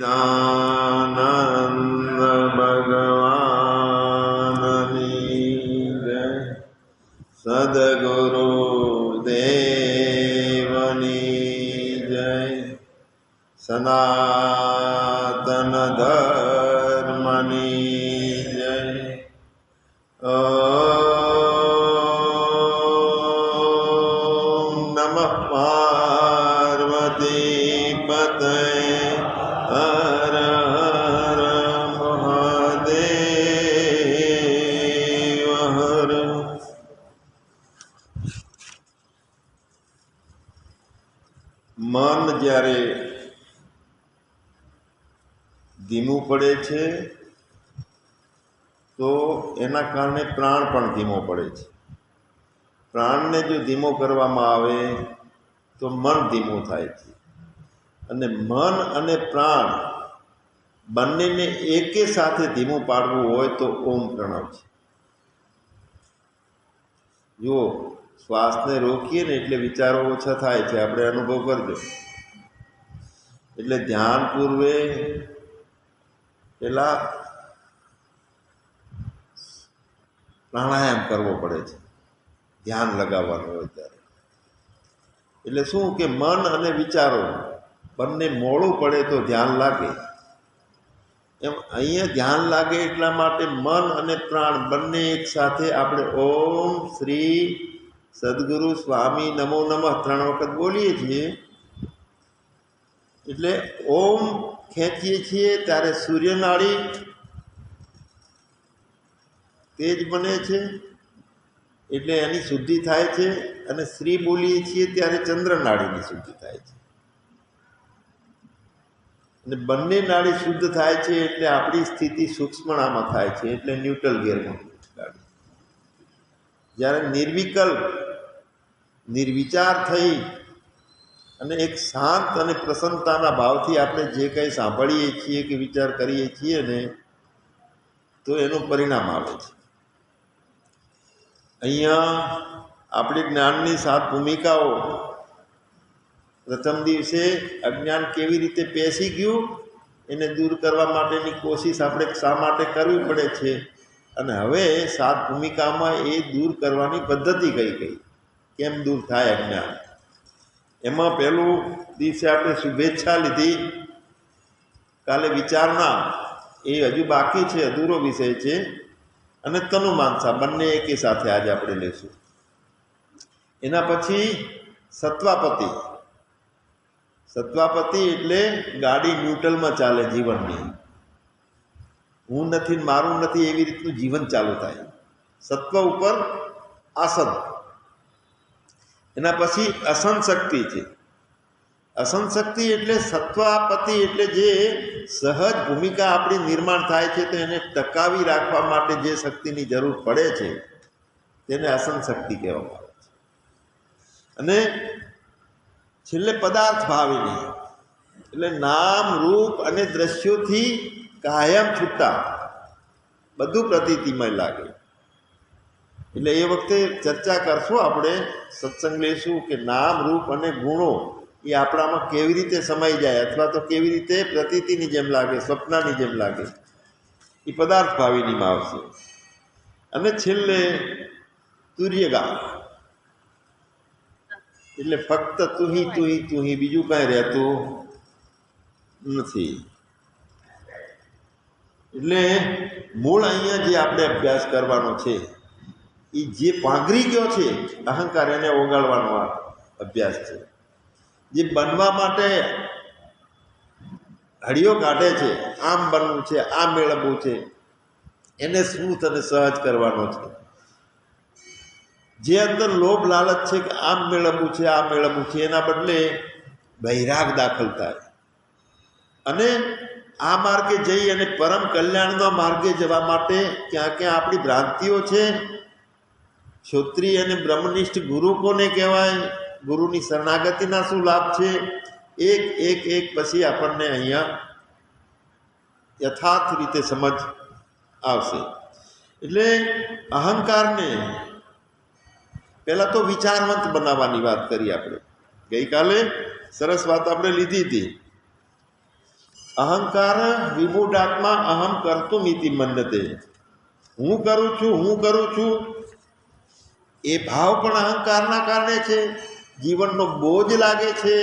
આનંદ ભગવાનની જય. સદગુરુ દેવની જય. સનાતન ધર્મની જય. ઓમ નમઃ પાર્વતી પતય. હર હર મહાદેવ હર. મન જ્યારે ધીમું પડે છે તો એના કારણે પ્રાણ પણ ધીમો પડે છે. પ્રાણને જો ધીમો કરવામાં આવે તો મન ધીમું થાય છે. અને મન અને પ્રાણ બંનેને એકે સાથે ધીમું પાડવું હોય તો ઓમ પ્રણવ છે. જુઓ, શ્વાસને રોકીએ ને એટલે વિચારો ઓછા થાય છે, આપણે અનુભવ કરજો. એટલે ધ્યાન પૂર્વે પેલા પ્રાણાયામ કરવો પડે છે, ધ્યાન લગાવવાનું હોય ત્યારે. એટલે શું કે મન અને વિચારો બંને મોડું પડે તો ધ્યાન લાગે. એમ અહીંયા ધ્યાન લાગે એટલા માટે મન અને પ્રાણ બંને એક સાથે આપણે ઓમ શ્રી સદગુરુ સ્વામી નમો નમઃ 3 વખત બોલીએ છીએ. એટલે ઓમ ખેંચીએ છીએ ત્યારે સૂર્યનાળી તેજ બને છે, એટલે એની શુદ્ધિ થાય છે. અને શ્રી બોલીએ છીએ ત્યારે ચંદ્રનાળીની શુદ્ધિ થાય છે. અને બંને નાડી શુદ્ધ થાય છે એટલે આપણી સ્થિતિ સૂક્ષ્મણામાં થાય છે, એટલે ન્યુટ્રલ ગિયરમાં ગાડી. જ્યારે નિર્વિકલ્પ નિર્વિચાર થઈ અને એક શાંત અને પ્રસન્નતાના ભાવથી આપણે જે કંઈ સાંભળીએ છીએ કે વિચાર કરીએ છીએ ને તો એનું પરિણામ આવે છે. અહીંયા આપણી જ્ઞાનની 7 ભૂમિકાઓ. પ્રથમ દિવસે અજ્ઞાન કેવી રીતે પેસી ગયું એને દૂર કરવા માટેની કોશિશ આપણે શા માટે કરવી પડે છે, અને હવે 7 ભૂમિકામાં એ દૂર કરવાની પદ્ધતિ કઈ કઈ, કેમ દૂર થાય અજ્ઞાન. એમાં પહેલું દિવસે આપણે શુભેચ્છા લીધી. કાલે વિચારણા એ હજુ બાકી છે, અધૂરો વિષય છે. અને તનુમાનસા બંને એકી સાથે આજે આપણે લઈશું. એના પછી સત્વાપતિ. સત્વાપતિ એટલે ગાડી ન્યુટ્રલમાં ચાલે જીવનની. હું નથી મારું નથી એવી રીતનું જીવન ચાલુ થાય. સત્વ ઉપર આસન. એના પછી અસન શક્તિ છે. અસન શક્તિ એટલે સત્વાપતિ એટલે જે સહજ ભૂમિકા આપણી નિર્માણ થાય છે તો એને ટકાવી રાખવા માટે જે શક્તિની જરૂર પડે છે તેને અસન શક્તિ કહેવામાં આવે છે. અને છેલ્લે પદાર્થ ભાવિની એટલે નામ રૂપ અને દ્રશ્યોથી કાયમ છૂટા, બધું પ્રતીતિમય લાગે. એટલે એ વખતે ચર્ચા કરશું, આપણે સત્સંગ લઈશું કે નામ રૂપ અને ગુણો એ આપણામાં કેવી રીતે સમાઈ જાય અથવા તો કેવી રીતે પ્રતીતિની જેમ લાગે, સ્વપ્નની જેમ લાગે, એ પદાર્થ ભાવિનીમાં આવશે. અને છેલ્લે તુર્યગા એટલે ફક્ત તુહી બીજું કાંઈ રહેતું નથી. એટલે મૂળ અહીંયા જે આપણે અભ્યાસ કરવાનો છે એ જે પાંગરી ગયો છે અહંકાર એને ઓગાળવાનો અભ્યાસ છે. જે બનવા માટે હળીઓ કાઢે છે, આમ બનવું છે, આમ મેળવવું છે, એને સ્મૂથ અને સહજ કરવાનો છે. જે અંદર લોભ લાલચ છે કે આમ મેળવવું છે, આ મેળવવું છે, એના બદલે વૈરાગ દાખલ થાય અને આ માર્ગે જઈ અને પરમ કલ્યાણના માર્ગે જવા માટે ક્યાં ક્યાં આપણી ભ્રાંતિઓ છે. ક્ષોત્રિય અને બ્રહ્મનિષ્ઠ ગુરુ કોને કહેવાય, ગુરુની શરણાગતિના શું લાભ છે, એક એક એક પછી આપણને અહીંયા યથાર્થ રીતે સમજ આવશે. એટલે અહંકારને પહેલાં તો વિચારવંત બનાવવાની વાત કરી આપણે. ગઈકાલે સરસ વાત આપણે લીધી હતી અહંકાર વિમૂઢાત્મા અહમ કર્તુમિતિ મન્યતે. હું કરું છું એ ભાવ પણ અહંકારના કારણે છે. જીવનનો બોજ લાગે છે,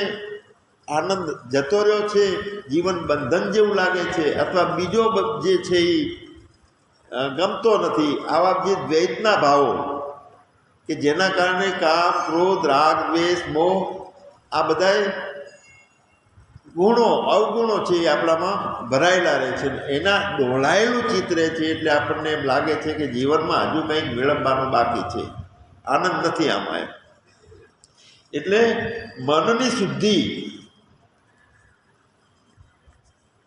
આનંદ જતો રહ્યો છે, જીવન બંધન જેવું લાગે છે, અથવા બીજો જે છે એ ગમતો નથી. આવા જે દ્વૈતના ભાવો કે જેના કારણે કામ, ક્રોધ, રાગ, દ્વેષ, મોહ આ બધાય ગુણો અવગુણો છે એ આપણામાં ભરાયેલા રહે છે. એના ડોળાયેલું ચિત્ર છે. એટલે આપણને એમ લાગે છે કે જીવનમાં હજુ કંઈક મેળવવાનું બાકી છે, આનંદ નથી આમાં એમ. એટલે મનની શુદ્ધિ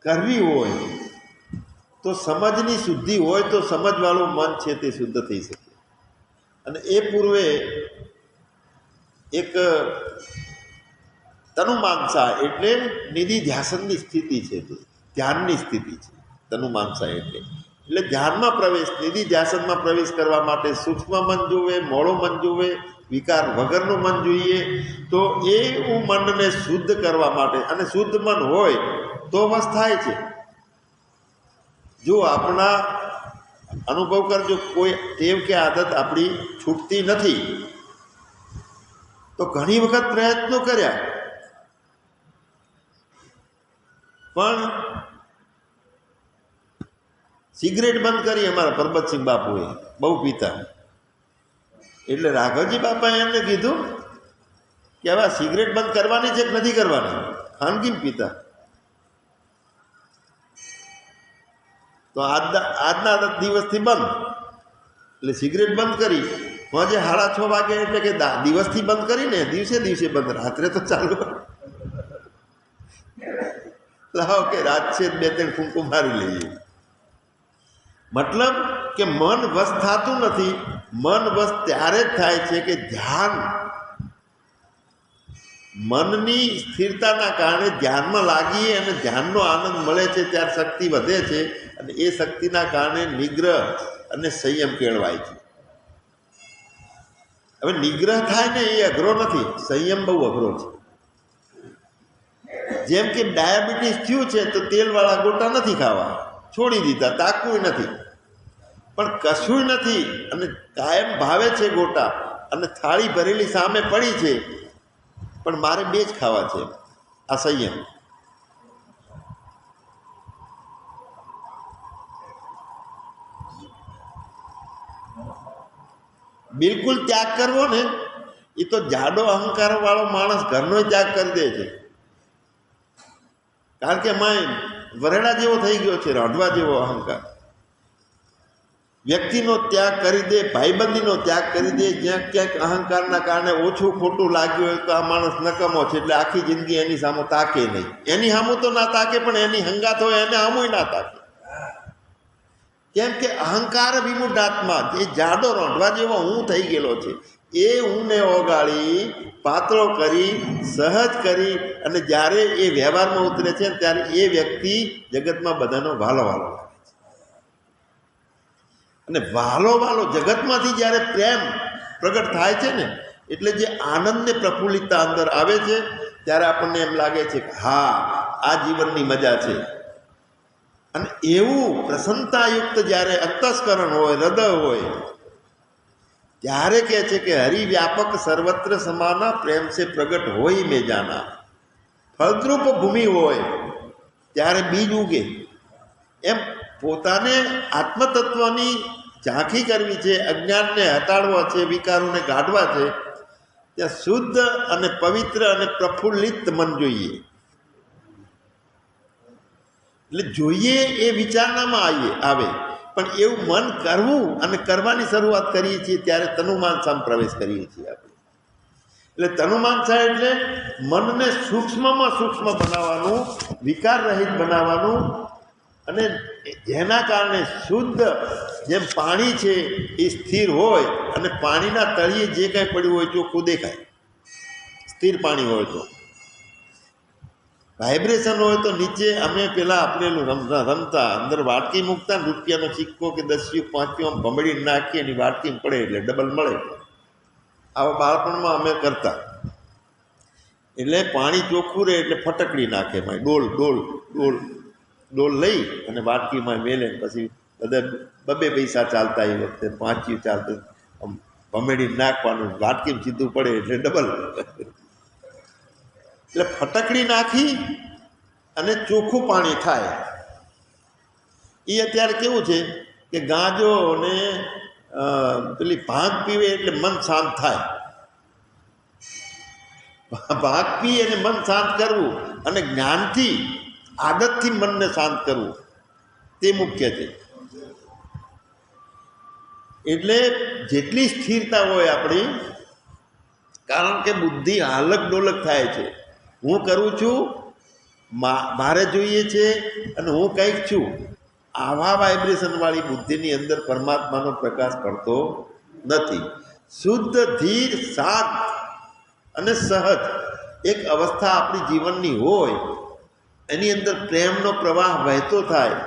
કરવી હોય તો સમજની શુદ્ધિ હોય તો સમજવાળું મન છે તે શુદ્ધ થઈ શકે. અને એ પૂર્વે એક તનુમાંસા એટલે નિધિ ધ્યાસનની સ્થિતિ છે, તે ધ્યાનની સ્થિતિ છે. તનુમાંસા એટલે ધ્યાનમાં પ્રવેશ, નિધિ ધ્યાસનમાં પ્રવેશ કરવા માટે સૂક્ષ્મ મન જોવે, મોડું મન જોવે, વિકાર વગરનું મન જોઈએ. તો એ મનને શુદ્ધ કરવા માટે, અને શુદ્ધ મન હોય તો વશ થાય છે. જો આપણા અનુભવ કરજો, કોઈ ટેવ કે આદત આપણી છૂટતી નથી તો ઘણી વખત પ્રયત્નો કર્યા પણ સિગરેટ બંધ કરી. અમારા પરબતસિંહ બાપુએ બહુ પીતા, એટલે રાઘવજી બાપાએ એમને કીધું કે હવે સિગરેટ બંધ કરવાની છે કે નથી કરવાની? ખાનગી પીતા. તો આજના દિવસથી બંધ, એટલે સિગરેટ બંધ કરી. આજે 6:30 વાગે, એટલે કે દિવસથી બંધ કરીને દિવસે બંધ, રાત્રે તો ચાલુ. લાવો કે રાત છે 2-3 ફૂંકું મારી લઈએ. મતલબ કે મન વશ થતું નથી. મન વશ ત્યારે જ થાય છે કે ધ્યાન, મનની સ્થિરતાના કારણે ધ્યાનમાં લાગીએ અને ધ્યાનનો આનંદ મળે છે, ત્યારે શક્તિ વધે છે. અને એ શક્તિના કારણે નિગ્રહ અને સંયમ કેળવાય છે. હવે નિગ્રહ થાય ને એ અઘરો નથી, સંયમ બહુ અઘરો છે. જેમ કે ડાયાબિટીસ થયું છે તો તેલવાળા ગોટા નથી ખાવા, છોડી દીધા, તાકવું નથી. પણ કશું નથી અને કાયમ ભાવે છે ગોટા, અને થાળી ભરેલી સામે પડી છે પણ મારે 2 જ ખાવા છે. આ સંયમ. બિલકુલ ત્યાગ કરવો ને, એ તો જાડો અહંકાર વાળો માણસ ઘરનો ત્યાગ કરી દે છે. કારણ કે વરેડા જેવો થઈ ગયો છે, રાંધવા જેવો અહંકાર. વ્યક્તિનો ત્યાગ કરી દે, ભાઈબંધીનો ત્યાગ કરી દે. જ્યાં ક્યાંક અહંકારના કારણે ઓછું ખોટું લાગ્યું હોય તો આ માણસ નકમો છે, એટલે આખી જિંદગી એની સામે તાકે નહીં. એની સામું તો ના તાકે, પણ એની હંગાત હોય એને સામું ના તાકે. કેમ કે અહંકાર વિમૂઢાત્મા, એ જાડો રાંધવા જેવો હું થઈ ગયેલો છે. એ ઊંને ઓગાળી, પાતળો કરી, સહજ કરી, અને જ્યારે એ વ્યવહારમાં ઉતરે છે ત્યારે એ વ્યક્તિ જગતમાં બધાનો વાલો લાગે છે. અને વાલો જગતમાંથી જ્યારે પ્રેમ પ્રગટ થાય છે ને, એટલે જે આનંદ ને પ્રફુલ્લિતતા અંદર આવે છે, ત્યારે આપણને એમ લાગે છે કે હા, આ જીવનની મજા છે. અને એવું પ્રસન્નતાયુક્ત જ્યારે અંતસ્કરણ હોય, હૃદય હોય, ત્યારે કહે છે કે હરિવ્યાપક સર્વત્ર સમાના, પ્રેમ સે પ્રગટ હોય મેં જાના. ફળદ્રુપ ભૂમિ હોય ત્યારે બીજ ઉગે. એમ પોતાને આત્મતત્વની ઝાંખી કરવી છે, અજ્ઞાનને હટાડવા છે, વિકારોને કાઢવા છે, ત્યાં શુદ્ધ અને પવિત્ર અને પ્રફુલ્લિત મન જોઈએ. એટલે જોઈએ એ વિચારણામાં આવે, પણ એવું મન કરવું અને કરવાની શરૂઆત કરીએ છીએ ત્યારે તનુમાંસામાં પ્રવેશ કરીએ છીએ આપણે. એટલે તનુમાંસા એટલે મનને સૂક્ષ્મમાં સૂક્ષ્મ બનાવવાનું, વિકાર રહિત બનાવવાનું, અને જેના કારણે શુદ્ધ, જેમ પાણી છે એ સ્થિર હોય, અને પાણીના તળિયે જે કાંઈ પડ્યું હોય ચોખ્ખું દેખાય. સ્થિર પાણી હોય તો વાઇબ્રેશન હોય તો નીચે, અમે પેલા આપેલું રમતા, અંદર વાટકી મૂકતા, રૂપિયાનો સિક્કો કે 10 5 આમ ભમડીને નાખીએ, એની વાટકી પડે એટલે ડબલ મળે. આવા બાળપણમાં અમે કરતા. એટલે પાણી ચોખ્ખું રહે એટલે ફટકડી નાખે, ડોલ. ડોલ લઈ અને વાટકીમાં મેલે, પછી બધા 2 પૈસા ચાલતા એ વખતે 5 ચાલતું, આમ ભમેડી નાખવાનું, વાટકીમાં સીધું પડે એટલે ડબલ. એટલે ફટકડી નાખી અને ચોખ્ખું પાણી થાય. એ અત્યારે કેવું છે કે ગાંજો અને પેલી ભાંગ પીવે એટલે મન શાંત થાય. ભાંગ પી અને મન શાંત કરવું અને જ્ઞાનથી, આદતથી મનને શાંત કરવું, તે મુખ્ય છે. એટલે જેટલી સ્થિરતા હોય આપણી, કારણ કે બુદ્ધિ હાલક ડોલક થાય છે. હું કરું છું, મારે જોઈએ છે અને હું કંઈક છું, આવા વાઇબ્રેશનવાળી બુદ્ધિની અંદર પરમાત્માનો પ્રકાશ પડતો નથી. શુદ્ધ, ધીર, શાંત અને સહજ એક અવસ્થા આપણી જીવનની હોય, એની અંદર પ્રેમનો પ્રવાહ વહેતો થાય.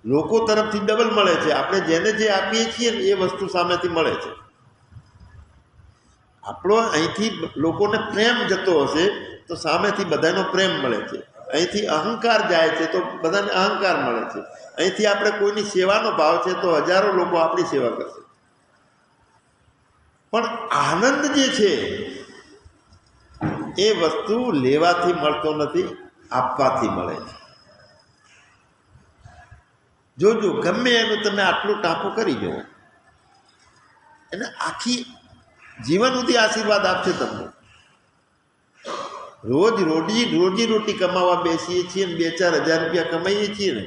લોકો તરફથી ડબલ મળે છે. આપણે જેને જે આપીએ છીએ ને એ વસ્તુ સામેથી મળે છે. આપણો અહીંથી લોકોને પ્રેમ જતો હશે તો સામેથી બધાનો પ્રેમ મળે છે. અહીંથી અહંકાર જાય છે તો બધાને અહંકાર મળે છે. અહીંથી આપણે કોઈની સેવાનો ભાવ છે તો હજારો લોકો આપણી સેવા કરશે. પણ આનંદ જે છે એ વસ્તુ લેવાથી મળતો નથી, આપવાથી મળે છે. જોજો, ગમે એનું તમે આટલું ટાંપો કરી જવો, એને આખી જીવન સુધી આશીર્વાદ આપશે તમને. રોજી રોટી કમાવા બેસીએ છીએ ને 2-4 હજાર રૂપિયા કમાઈએ છીએ ને,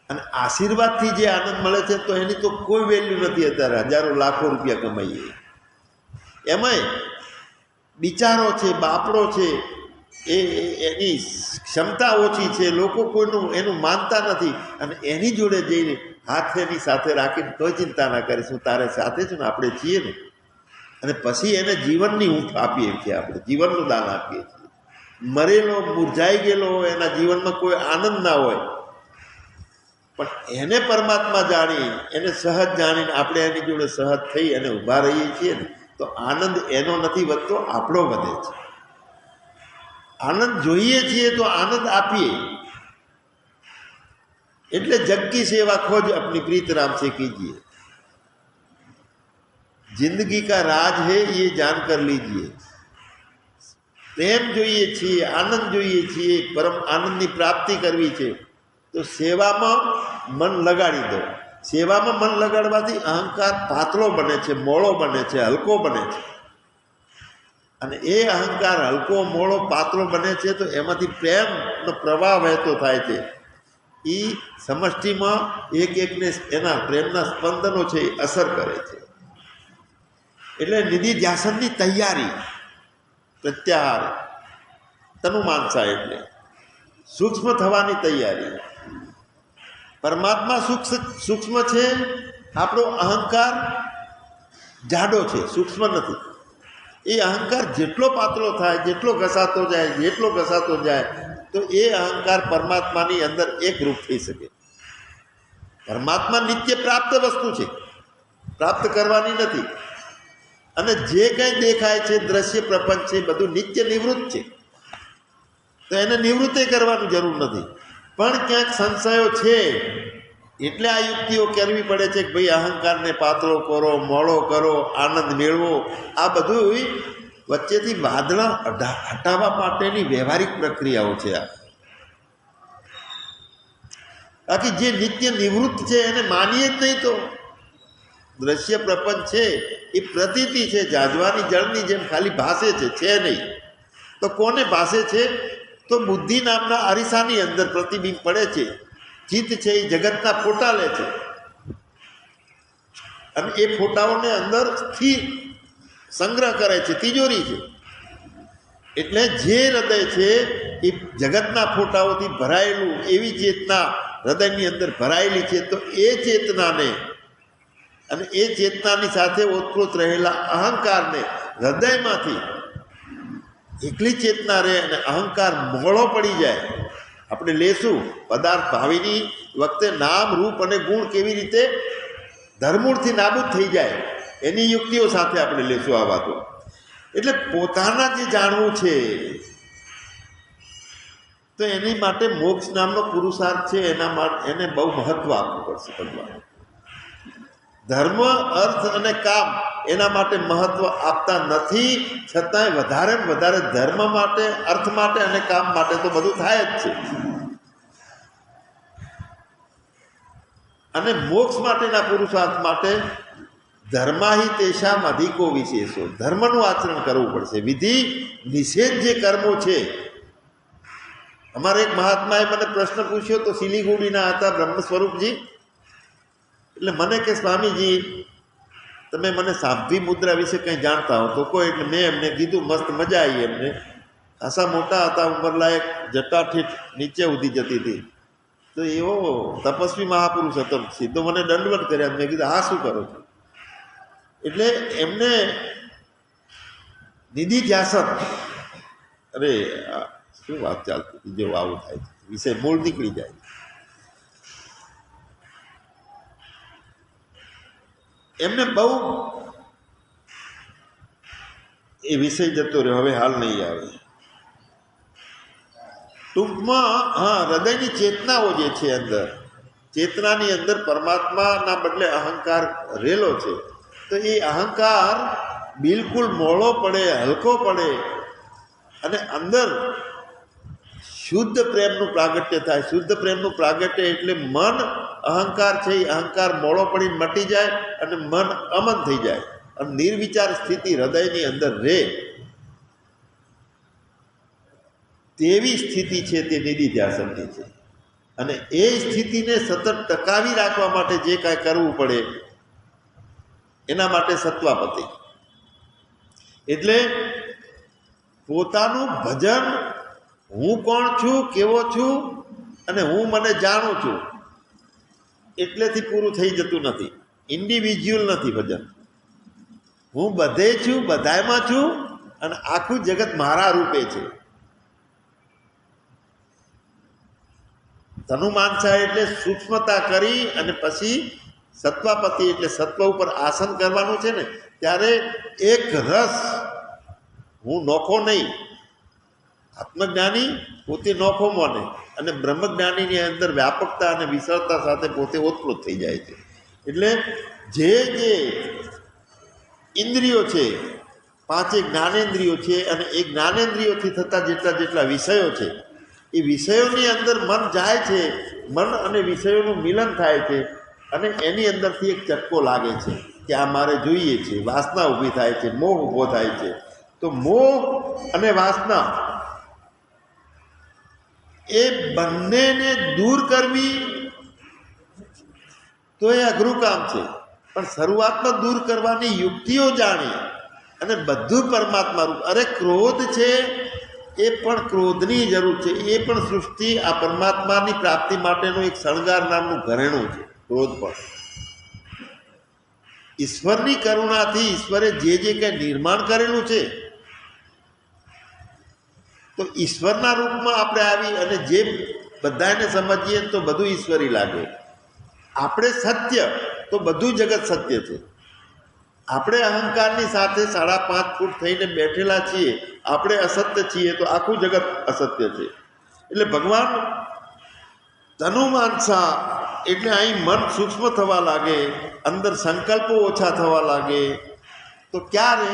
અને આશીર્વાદથી જે આનંદ મળે છે તો એની તો કોઈ વેલ્યુ નથી. અત્યારે હજારો લાખો રૂપિયા કમાઈએ, એમાંય બિચારો છે, બાપડો છે, એની ક્ષમતા ઓછી છે, લોકો કોઈનું એનું માનતા નથી, અને એની જોડે જઈને હાથેની સાથે રાખીને કોઈ ચિંતા ના કરીશું, તારે સાથે જ ને, આપણે છીએ ને. અને પછી એને જીવનની ઊંઠ આપીએ છીએ, આપણે જીવનનું દાન આપીએ છીએ. મરેલો, મુરઝાઈ ગયેલો હોય, એના જીવનમાં કોઈ આનંદ ના હોય, પણ એને પરમાત્મા જાણી, એને સહજ જાણીને આપણે એની જોડે સહજ થઈ અને ઊભા રહીએ છીએ ને, તો આનંદ એનો નથી વધતો, આપણો વધે છે. આનંદ જોઈએ છીએ તો આનંદ આપીએ. એટલે જગ કી સેવા खोज अपनी प्रीत राम से कीजिए, जिंदगी का राज है ये जान कर लीजिए. પ્રેમ જોઈએ છીએ, આનંદ જોઈએ છીએ, પરમ આનંદની પ્રાપ્તિ કરવી છે તો સેવામાં મન લગાડી દો. સેવામાં મન લગાડવાથી અહંકાર પાતળો બને છે, મોળો બને છે, હલકો બને છે. અને એ અહંકાર હલકો, મોળો, પાતળો બને છે તો એમાંથી પ્રેમનો પ્રવાહ વહેતો થાય છે. એ સમષ્ટિમાં એક એકને એના પ્રેમના સ્પંદનો છે એ અસર કરે છે. એટલે નિધિ ધ્યાસનની તૈયારી, પ્રત્યાહાર, તનુમાનસા એટલે સૂક્ષ્મ થવાની તૈયારી. પરમાત્મા સૂક્ષ્મ છે, આપણો અહંકાર જાડો છે, સૂક્ષ્મ નથી. એ અહંકાર જેટલો પાતળો થાય, જેટલો ઘસાતો જાય તો એ અહંકાર પરમાત્માની અંદર એકરૂપ થઈ શકે. પરમાત્મા નિત્ય પ્રાપ્ત વસ્તુ છે, પ્રાપ્ત કરવાની નથી. અને જે કંઈ દેખાય છે, દ્રશ્ય પ્રપંચ છે, બધું નિત્ય નિવૃત્ત છે, તો એને નિવૃત્તે કરવાની જરૂર નથી. પણ ક્યાંક સંશયો છે એટલે આ યુક્તિઓ કરવી પડે છે કે ભાઈ અહંકારને પાતળો કરો, મોળો કરો, આનંદ મેળવો. આ બધું વચ્ચેથી વાદળા હટાવવા માટેની વ્યવહારિક પ્રક્રિયાઓ છે. બાકી જે નિત્ય નિવૃત્ત છે એને માનીએ જ નહીં તો દ્રશ્ય પ્રપંચ છે એ પ્રતીતિ છે, જાજવાની જળની જેમ ખાલી ભાસે છે નહીં. તો કોને ભાસે છે? તો બુદ્ધિ નામના અરીસાની અંદર પ્રતિબિંબ પડે છે. ચિત્ત છે એ જગતના ફોટા લે છે અને એ ફોટાઓને અંદર સ્થિર સંગ્રહ કરે છે, તિજોરી છે. એટલે જે હૃદય છે એ જગતના ફોટાઓથી ભરાયેલું, એવી ચેતના હૃદયની અંદર ભરાયેલી છે. તો એ ચેતનાને અને એ ચેતનાની સાથે ઓતપ્રોત રહેલા અહંકારને હૃદયમાંથી એકલી ચેતના રહે અને અહંકાર મોળો પડી જાય. આપણે લેશું પદાર્થ ભાવીની વખતે નામ, રૂપ અને ગુણ કેવી રીતે ધરમૂળથી નાબૂદ થઈ જાય એની યુક્તિઓ સાથે આપણે લેશું આ વાતો. એટલે પોતાના જે જાણવું છે તો એની માટે મોક્ષ નામનો પુરુષાર્થ છે, એના માટે એને બહુ મહત્વ આપવું પડશે ભગવાન. ધર્મ, અર્થ અને કામ એના માટે મહત્વ આપતા નથી, છતાંય વધારે ને વધારે ધર્મ માટે, અર્થ માટે અને કામ માટે તો બધું થાય જ છે. અને મોક્ષ માટેના પુરુષાર્થ માટે ધર્માહિ તેષામ અધિકો વિશેષો, ધર્મનું આચરણ કરવું પડશે. વિધિ નિષેધ જે કર્મો છે, અમારે એક મહાત્માએ મને પ્રશ્ન પૂછ્યો તો સિલીગુડીના હતા બ્રહ્મ સ્વરૂપજી. એટલે મને કે સ્વામીજી તમે મને સાધ્વી મુદ્રા વિશે કંઈ જાણતા હો તો કોઈ. એટલે મેં એમને કીધું, મસ્ત મજા આવી એમને. ખાસા મોટા હતા, ઉંમરલાયક, જટાઠીઠ નીચે ઉધી જતી હતી. તો એવો તપસ્વી મહાપુરુષ હતો, સીધો મને દંડવત કર્યા. મેં કીધું હા શું કરો છો? એટલે એમને નિધિ ધ્યાસન, અરે શું વાત ચાલતી હતી, જો આવું થાય છે, વિષય મૂળ નીકળી જાય. એમને બહુ એ વિષય જતો રહ્યો, હવે હાલ નહીં આવે. ટૂંકમાં હા, હૃદયની ચેતનાઓ જે છે અંદર, ચેતનાની અંદર પરમાત્માના બદલે અહંકાર રહેલો છે. તો એ અહંકાર બિલકુલ મોળો પડે, હલકો પડે અને અંદર શુદ્ધ પ્રેમનું પ્રાગટ્ય થાય. શુદ્ધ પ્રેમનું પ્રાગટ્ય એટલે મન, અહંકાર છે એ અહંકાર મોળો પડીને મટી જાય અને મન અમન થઈ જાય અને નિર્વિચાર સ્થિતિ હૃદયની અંદર રહે. તેવી સ્થિતિ છે તે નિધિ ધ્યાસનની છે. અને એ સ્થિતિને સતત ટકાવી રાખવા માટે જે કાંઈ કરવું પડે એના માટે સત્વાપતિ. એટલે પોતાનું ભજન, હું કોણ છું, કેવો છું અને હું મને જાણું છું એટલેથી પૂરું થઈ જતું નથી. ઇન્ડિવિજ્યુઅલ નથી ભજન. હું બધે છું, બધામાં છું અને આખું જગત મારા રૂપે છે. ધનુમાનસા એટલે સૂક્ષ્મતા કરી અને પછી સત્વાપતિ એટલે સત્વ ઉપર આસન કરવાનું છે ને, ત્યારે એક રસ, હું નોખો નહીં. આત્મજ્ઞાની પોતે નોખો માને અને બ્રહ્મજ્ઞાનીની અંદર વ્યાપકતા અને વિશાળતા સાથે પોતે ઓતપ્રોત થઈ જાય છે. એટલે જે ઇન્દ્રિયો છે, પાંચે જ્ઞાનેન્દ્રિયો છે, અને એ જ્ઞાનેન્દ્રિયોથી થતા જેટલા વિષયો છે, એ વિષયોની અંદર મન જાય છે. મન અને વિષયોનું મિલન થાય છે અને એની અંદરથી એક ચટકો લાગે છે કે આ મારે જોઈએ છે. વાસના ઊભી થાય છે, મોહ ઊભો થાય છે. તો મોહ અને વાસના એ બંનેને દૂર કરવી તો એ અઘરું કામ છે. પણ શરૂઆતમાં દૂર કરવાની યુક્તિઓ જાણી અને બધું પરમાત્મા રૂપ. અરે ક્રોધ છે એ પણ ક્રોધની જરૂર છે, એ પણ સૃષ્ટિ આ પરમાત્માની પ્રાપ્તિ માટેનું એક શણગાર નામનું ઘરેણું છે. ક્રોધ પણ ઈશ્વરની કરુણાથી ઈશ્વરે જે કંઈ નિર્માણ કરેલું છે, તો ઈશ્વરના રૂપમાં આપણે આવી અને જે બધાને સમજીએ તો બધું ઈશ્વરી લાગે. આપણે સત્ય તો બધું જગત સત્ય છે. આપણે અહંકારની સાથે 5.5 ફૂટ થઈને બેઠેલા છીએ, આપણે અસત્ય છીએ તો આખું જગત અસત્ય છે. એટલે ભગવાન ધનુમાનસા એટલે અહીં મન સૂક્ષ્મ થવા લાગે, અંદર સંકલ્પો ઓછા થવા લાગે. તો ક્યારે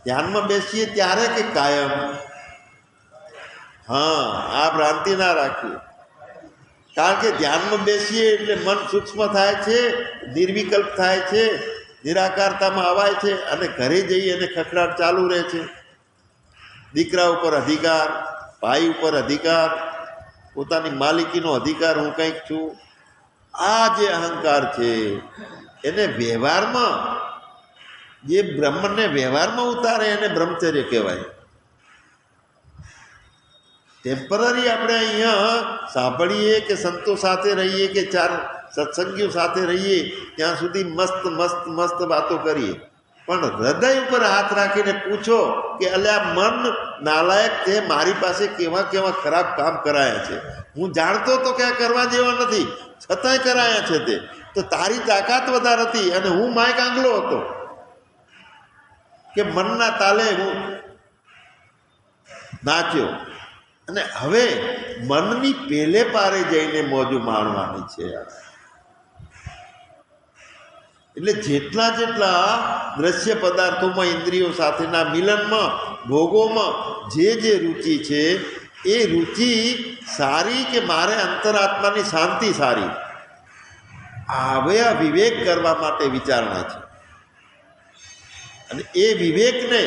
ધ્યાનમાં બેસીએ ત્યારે કે કાયમ? હા, આ ભ્રાંતિ ના રાખીએ. કારણ કે ધ્યાનમાં બેસીએ એટલે મન સૂક્ષ્મ થાય છે, નિર્વિકલ્પ થાય છે, નિરાકારતામાં અવાય છે અને ઘરે જઈએ અને ખખડાટ ચાલુ રહે છે. દીકરા ઉપર અધિકાર, ભાઈ ઉપર અધિકાર, પોતાની માલિકીનો અધિકાર, હું કંઈક છું. આ જે અહંકાર છે એને વ્યવહારમાં, જે બ્રહ્મને વ્યવહારમાં ઉતારે એને બ્રહ્મચર્ય કહેવાય. ટેમ્પરરી આપણે અહીંયા સાંભળીએ કે સંતો સાથે રહીએ કે 4 સત્સંગીઓ સાથે રહીએ ત્યાં સુધી મસ્ત મસ્ત મસ્ત વાતો કરીએ, પણ હૃદય ઉપર હાથ રાખીને પૂછો કે અલ્યા મન નાલાયક છે, મારી પાસે કેવા કેવા ખરાબ કામ કરાયા છે. હું જાણતો તો ક્યાં કરવા જેવા નથી, છતાંય કરાયા છે તે. તો તારી તાકાત વધારે હતી અને હું માય કાંગલો હતો કે મનના તાલે હું નાચ્યો. અને હવે મનની પેલે પારે જઈને મોજ માણવાની છે. એટલે જેટલા દ્રશ્ય પદાર્થોમાં ઇન્દ્રિયો સાથેના મિલનમાં ભોગોમાં જે રુચિ છે એ રુચિ સારી કે મારે અંતરાત્માની શાંતિ સારી, હવે આ વિવેક કરવા માટે વિચારણા છે. અને એ વિવેકને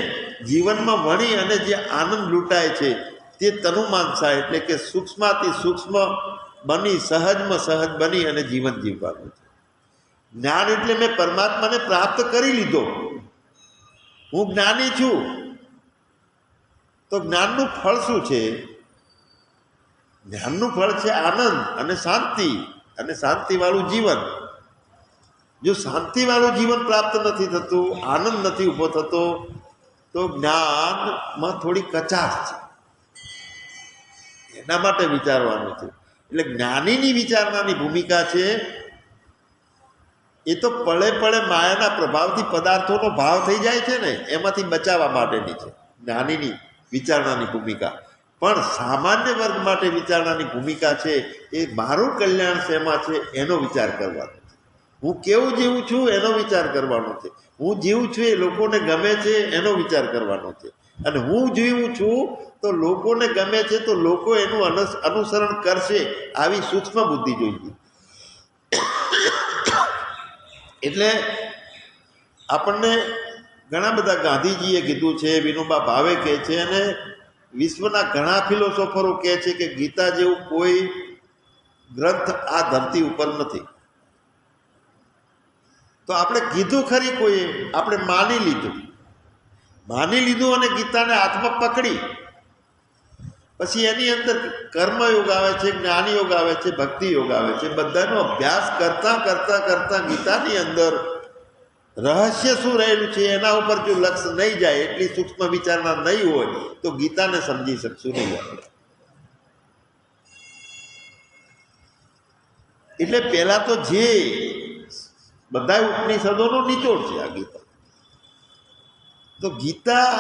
જીવનમાં વણી અને જે આનંદ લૂંટાય છે તે તનુમાનસા એટલે કે સૂક્ષ્માથી સૂક્ષ્મ બની સહજમાં સહજ બની અને જીવન જીવવાનું છે. જ્ઞાન એટલે મેં પરમાત્માને પ્રાપ્ત કરી લીધો, હું જ્ઞાની છું. તો જ્ઞાનનું ફળ શું છે? જ્ઞાનનું ફળ છે આનંદ અને શાંતિવાળું જીવન. જો શાંતિવાળું જીવન પ્રાપ્ત નથી થતું, આનંદ નથી ઊભો થતો, તો જ્ઞાનમાં થોડી કચાશ છે. એના માટે વિચારવાનું છે. એટલે જ્ઞાનીની વિચારણાની ભૂમિકા છે એ તો પળે પળે માયાના પ્રભાવથી પદાર્થોનો ભાવ થઈ જાય છે ને, એમાંથી બચાવવા માટેની છે જ્ઞાનીની વિચારણાની ભૂમિકા. પણ સામાન્ય વર્ગ માટે વિચારણાની ભૂમિકા છે એ મારું કલ્યાણ શેમાં છે એનો વિચાર કરવાનો છે. હું કેવું જીવું છું એનો વિચાર કરવાનો છે. હું જીવું છું એ લોકોને ગમે છે એનો વિચાર કરવાનો છે. અને હું જીવું છું તો લોકોને ગમે છે તો લોકો એનું અનુસરણ કરશે, આવી સૂક્ષ્મ બુદ્ધિ જોઈએ. એટલે આપણને ઘણા બધા ગાંધીજીએ કીધું છે, વિનોબા ભાવે કહે છે, અને વિશ્વના ઘણા ફિલોસોફરો કહે છે કે ગીતા જેવું કોઈ ગ્રંથ આ ધરતી ઉપર નથી. તો આપણે કીધું ખરી કોઈએ, આપણે માની લીધું અને ગીતાને હાથમાં પકડી પછી એની અંદર કર્મયોગ આવે છે, જ્ઞાન યોગ આવે છે, ભક્તિ યોગ આવે છે. બધાનો અભ્યાસ કરતા ગીતાની અંદર રહસ્ય શું રહેલું છે એના ઉપર જો લક્ષ નહીં જાય, એટલી સૂક્ષ્મ વિચારણા નહીં હોય તો ગીતાને સમજી શકશું નહીં આપણે. એટલે પહેલા તો જે બધા ઉપનિષદોનો નિચોડ છે આ ગીતા. તો ગીતા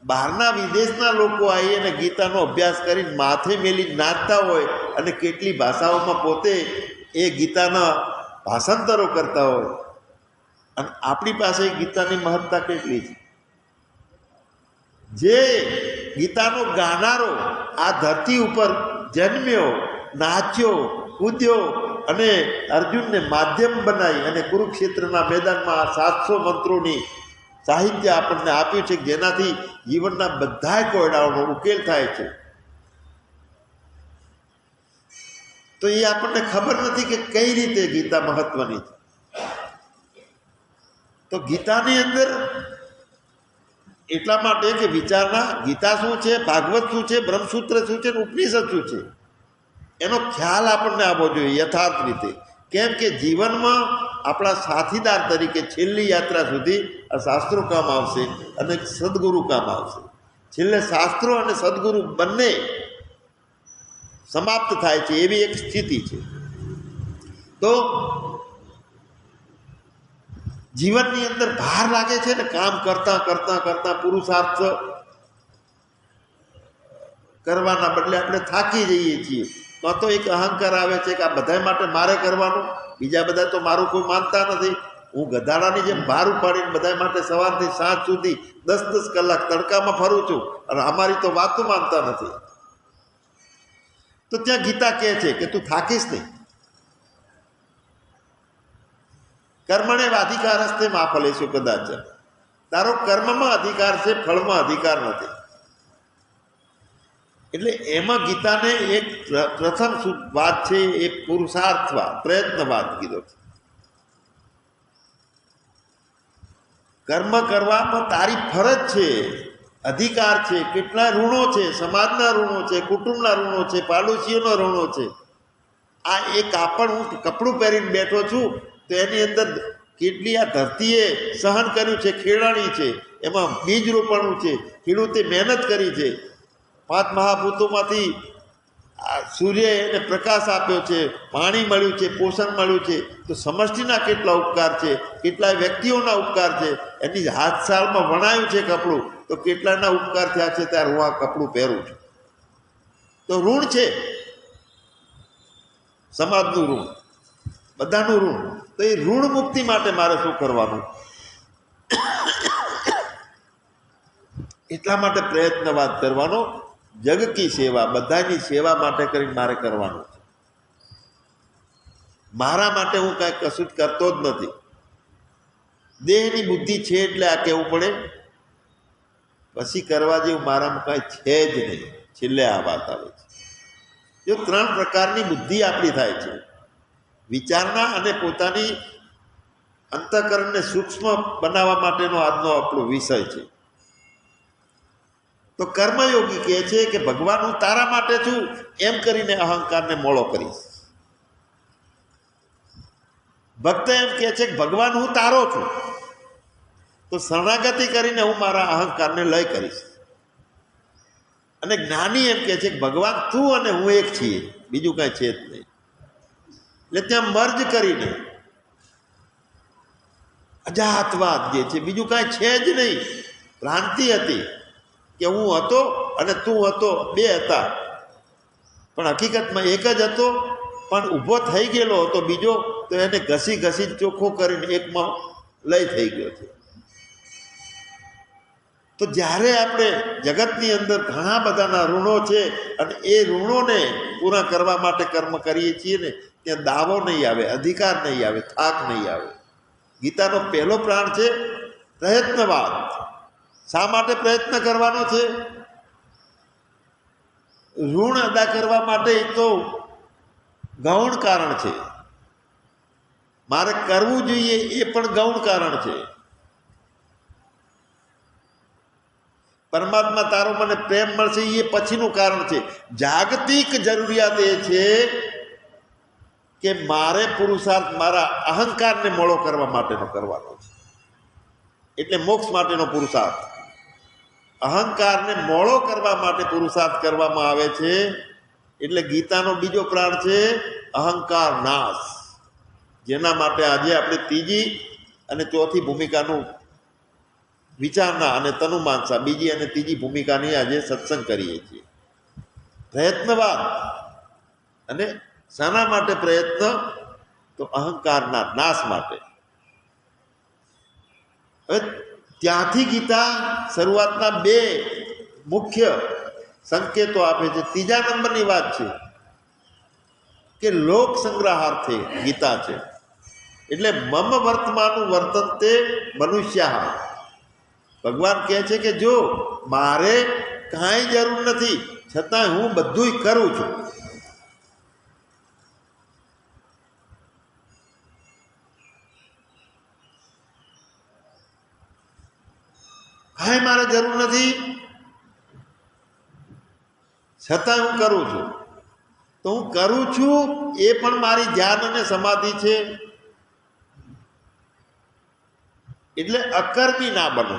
બહારના વિદેશના લોકો આવી અને ગીતાનો અભ્યાસ કરીને માથે મેલી નાચતા હોય અને કેટલી ભાષાઓમાં પોતે એ ગીતાના ભાષાંતરો કરતા હોય, અને આપણી પાસે ગીતાની મહત્તા કેટલી છે. જે ગીતાનો ગાનારો આ ધરતી ઉપર જન્મ્યો, નાચ્યો, કૂદ્યો અને અર્જુનને માધ્યમ બનાવી અને કુરુક્ષેત્રના મેદાનમાં 700 મંત્રોની સાહિત્ય આપણને આપ્યું છે, જેનાથી જીવનના બધા કોયડાઓનો ઉકેલ થાય છે. તો એ આપણને ખબર નથી કે કઈ રીતે ગીતા મહત્વની છે. તો ગીતાની અંદર એટલા માટે કે વિચારના ગીતા શું છે, ભાગવત શું છે, બ્રહ્મસૂત્ર શું છે, ઉપનિષદ શું છે, એનો ખ્યાલ આપણને આવવો જોઈએ યથાર્થ રીતે. કેમ કે જીવનમાં આપણા સાથીદાર તરીકે છેલ્લી યાત્રા સુધી આ શાસ્ત્રો કામ આવશે અને સદગુરુ કામ આવશે. છેલ્લે શાસ્ત્રો અને સદગુરુ બંને સમાપ્ત થાય છે એવી એક સ્થિતિ છે. તો જીવનની અંદર ભાર લાગે છે ને, કામ કરતા પુરુષાર્થ કરવાના બદલે આપણે થાકી જઈએ છીએ. તો એક અહંકાર આવે છે કે આ બધા માટે મારે કરવાનું, બીજા બધા તો મારું કોઈ માનતા નથી. હું ગધાડાની જેમ ભાર ઉપાડીને બધા માટે સવારથી સાંજ સુધી 10-10 કલાક તડકામાં ફરું છું અને અમારી તો વાતો માનતા નથી. તો ત્યાં ગીતા કહે છે કે તું થાકીશ નહીં. કર્મણે અધિકાર હસ્તે મા ફલેશુ કદાચ. તારો કર્મમાં અધિકાર છે, ફળમાં અધિકાર નથી. એટલે એમાં ગીતાને એક પ્રથમ વાત છે એ પુરુષાર્થવાદ, પ્રયત્નવાદ કીધો છે. કર્મ કરવામાં તારી ફરજ છે, અધિકાર છે. કેટલા ઋણો છે, સમાજના ઋણો છે, કુટુંબના ઋણો છે, પાડોશીઓના ઋણો છે. આ એક કાપડ હું કપડું પહેરીને બેઠો છું તો એની અંદર કેટલી આ ધરતીએ સહન કર્યું છે, ખેડાણી છે, એમાં બીજ રોપણું છે, ખેડૂતે મહેનત કરી છે. 5 મહાભૂતોમાંથી સૂર્યએ એને પ્રકાશ આપ્યો છે, પાણી મળ્યું છે, પોષણ મળ્યું છે. તો સમષ્ટિના કેટલા ઉપકાર છે, કેટલાય વ્યક્તિઓના ઉપકાર છે. એની હાથશાળમાં વણાયું છે કપડું, તો કેટલાના ઉપકાર થયા છે ત્યારે હું આ કપડું પહેરું છું. તો ઋણ છે, સમાજનું ઋણ, બધાનું ઋણ. તો એ ઋણ મુક્તિ માટે મારે શું કરવાનું? એટલા માટે પ્રયત્નવાદ કરવાનો. જગ કી સેવા, બધાની સેવા માટે કરીને મારે કરવાનું છે. મારા માટે હું કાંઈ કશું જ કરતો જ નથી. દેહની બુદ્ધિ છે એટલે આ કહેવું પડે, પછી કરવા જેવું મારામાં કાંઈ છે જ નહીં. છેલ્લે આ વાત આવે છે. જો 3 પ્રકારની બુદ્ધિ આપણી થાય છે, વિચારણા અને પોતાની અંતઃકરણને સૂક્ષ્મ બનાવવા માટેનો આજનો આપણો વિષય છે. તો કર્મયોગી કહે છે કે ભગવાન હું તારા માટે છું એમ કરીને અહંકારને મોળો કરીશ. ભક્ત એમ કહે છે કે ભગવાન હું તારો છું, તો શરણાગતિ કરીને હું મારા અહંકારને લય કરીશ. અને જ્ઞાની એમ કહે છે કે ભગવાન તું અને હું એક છીએ, બીજું કાંઈ છે જ નહીં. એટલે ત્યાં મર્જ કરીને અજાતવાદ જે છે, બીજું કાંઈ છે જ નહીં. ભ્રાંતિ હતી કે હું હતો અને તું હતો, 2 હતા, પણ હકીકતમાં એક જ હતો. પણ ઊભો થઈ ગયેલો હતો બીજો, તો એને ઘસી ઘસી ચોખ્ખો કરીને એકમાં લય થઈ ગયો છે. તો જ્યારે આપણે જગતની અંદર ઘણા બધાના ઋણો છે અને એ ઋણોને પૂરા કરવા માટે કર્મ કરીએ છીએ ને, ત્યાં દાવો નહીં આવે, અધિકાર નહીં આવે, થાક નહીં આવે. ગીતાનો પહેલો પ્રાણ છે પ્રયત્નવાદ. શા માટે પ્રયત્ન કરવાનો છે? ઋણ અદા કરવા માટે. એ તો ગૌણ કારણ છે. મારે કરવું જોઈએ એ પણ ગૌણ કારણ છે. પરમાત્મા તારો મને પ્રેમ મળશે એ પછીનું કારણ છે. જાગતિક જરૂરિયાત એ છે કે મારે પુરુષાર્થ મારા અહંકારને મોળો કરવા માટેનો કરવાનો છે. એટલે મોક્ષ માટેનો પુરુષાર્થ. અહંકારને મોળો કરવા માટે પુરુષાર્થ કરવામાં આવે છે. એટલે ગીતાનો બીજો પ્રાણ છે અહંકાર નાશ, જેના માટે આજે આપણે 3જી અને 4થી ભૂમિકાનું વિચારણા અને તનુમાનસા 2જી અને 3જી ભૂમિકાની આજે સત્સંગ કરીએ છીએ. પ્રયત્નવાદ. અને શાના માટે પ્રયત્ન? તો અહંકારના નાશ માટે. હવે ત્યાંથી ગીતા શરૂઆતના 2 મુખ્ય સંકેતો આપે છે. 3જા નંબરની વાત છે કે લોક સંગ્રહાર્થે ગીતા છે. એટલે મમ વર્તમાનું વર્તનતે મનુષ્યા. ભગવાન કહે છે કે જો મારે કાંઈ જરૂર નથી, છતાં હું બધુંય કરું છું. કાંઈ મારે જરૂર નથી, છતાં હું કરું છું. તો હું કરું છું એ પણ મારી ધ્યાન અને સમાધિ છે. એટલે અકર્મી ના બનો.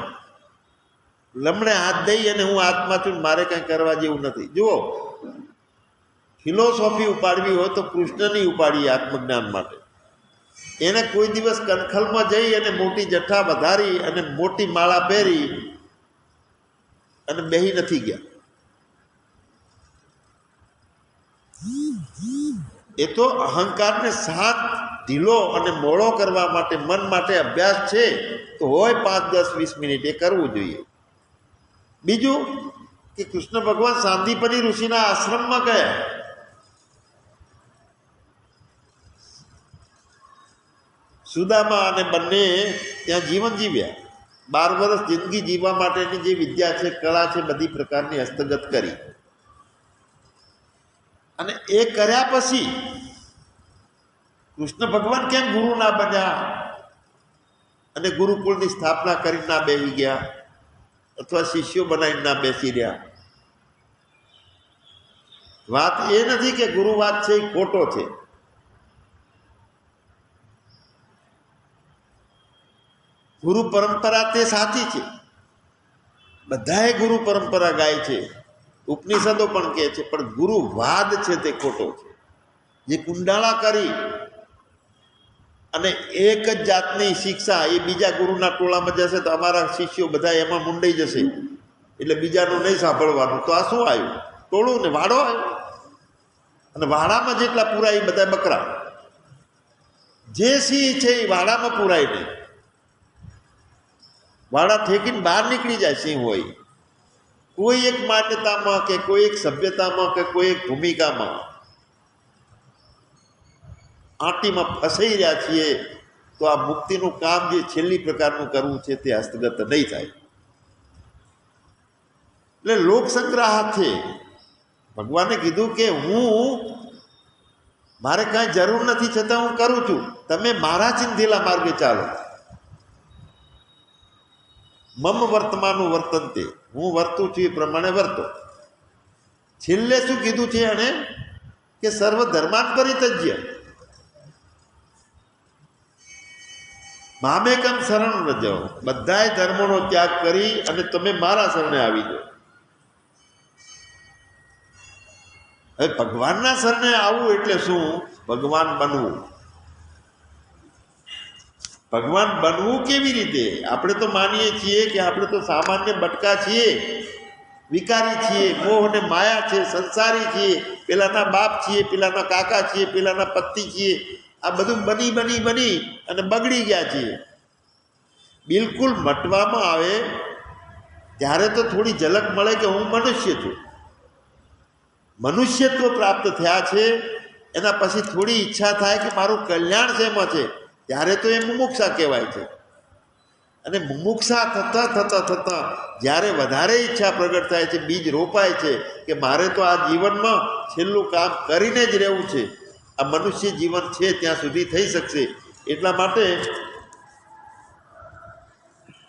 લમણે હાથ દઈ અને હું આત્મા છું, મારે કંઈ કરવા જેવું નથી. જુઓ, ફિલોસોફી ઉપાડવી હોય તો કૃષ્ણની ઉપાડીએ આત્મજ્ઞાન માટે. એને કોઈ દિવસ કનખલમાં જઈ અને મોટી જઠ્ઠા વધારી અને મોટી માળા પહેરી અને બેહી નથી ગયા. એ તો અહંકારને શાંત, ઢીલો અને મોળો કરવા માટે, મન માટે અભ્યાસ છે. તો હોય 5, 10, 20 મિનિટ એ કરવું જોઈએ. બીજું કે કૃષ્ણ ભગવાન સાંદીપની ઋષિના આશ્રમમાં ગયા. સુદામા અને બંને ત્યાં જીવન જીવ્યા. 12 વર્ષ જિંદગી જીવવા માટેની જે વિદ્યા છે, કળા છે, બધી પ્રકારની હસ્તગત કરી. અને એ કર્યા પછી કૃષ્ણ ભગવાન કેમ ગુરુ ના બન્યા અને ગુરુકુળની સ્થાપના કરી ના બેસી ગયા, અથવા શિષ્યો બનાવીને ના બેસી રહ્યા? વાત એ નથી કે ગુરુવાદ છે એ ખોટો છે. ગુરુ પરંપરા તે સાચી છે. બધાએ ગુરુ પરંપરા ગાય છે, ઉપનિષદો પણ કહે છે. પણ ગુરુવાદ છે તે ખોટો છે. જે કુંડાળા કરી અને એક જ જાતની શિક્ષા એ બીજા ગુરુના ટોળામાં જશે તો અમારા શિષ્યો બધા એમાં મુંડાઈ જશે, એટલે બીજાનું નહીં સાંભળવાનું. તો આ શું આવ્યું? ટોળું ને વાડો આવ્યો, અને વાડામાં જેટલા પૂરાય એ બધા બકરા. જે સિંહ છે એ વાડામાં પૂરાય નહીં, વાડા ઠેકીને બહાર નીકળી જાય સિંહ હોય. કોઈ એક માન્યતામાં કે કોઈ એક સભ્યતામાં કે કોઈ એક ભૂમિકામાં આંટીમાં ફસાઈ રહ્યા છીએ તો આ મુક્તિનું કામ જે છેલ્લી પ્રકારનું કરવું છે તે હસ્તગત નહીં થાય. એટલે લોક સંગ્રાહક છે. ભગવાને કીધું કે મારે કાંઈ જરૂર નથી છતાં હું કરું છું, તમે મારા ચિંધેલા માર્ગે ચાલો. મમ વર્તમાનું વર્તનતે, હું વર્તું છું એ પ્રમાણે વર્તો. છેલ્લે શું કીધું છે એણે કે સર્વ ધર્માન પરિત્યજ્ય મામેકમ શરણ રજો, બધાય ધર્મોનો ત્યાગ કરી અને તમે મારા શરણે આવી જાઓ. હવે ભગવાનના શરણે આવવું એટલે શું? ભગવાન બનવું. ભગવાન બનવું કેવી રીતે? આપણે તો માનીએ છીએ કે આપણે તો સામાન્ય બટકા છીએ, વિકારી છીએ, મોહ અને માયા છે, સંસારી છીએ, પેલાના બાપ છીએ, પેલાના કાકા છીએ, પેલાના પતિ છીએ. આ બધું બની બની બની અને બગડી ગયા છીએ. બિલકુલ મટવામાં આવે ત્યારે તો થોડી ઝલક મળે કે હું મનુષ્ય છું. મનુષ્યત્વ પ્રાપ્ત થયા છે એના પછી થોડી ઈચ્છા થાય કે મારું કલ્યાણ શેમાં છે, ત્યારે તો એ મુમુક્ષા કહેવાય છે. અને મુમુક્ષા થતાં થતાં થતાં જ્યારે વધારે ઈચ્છા પ્રગટ થાય છે, બીજ રોપાય છે કે મારે તો આ જીવનમાં છેલ્લું કામ કરીને જ રહેવું છે, આ મનુષ્ય જીવન છે ત્યાં સુધી થઈ શકશે. એટલા માટે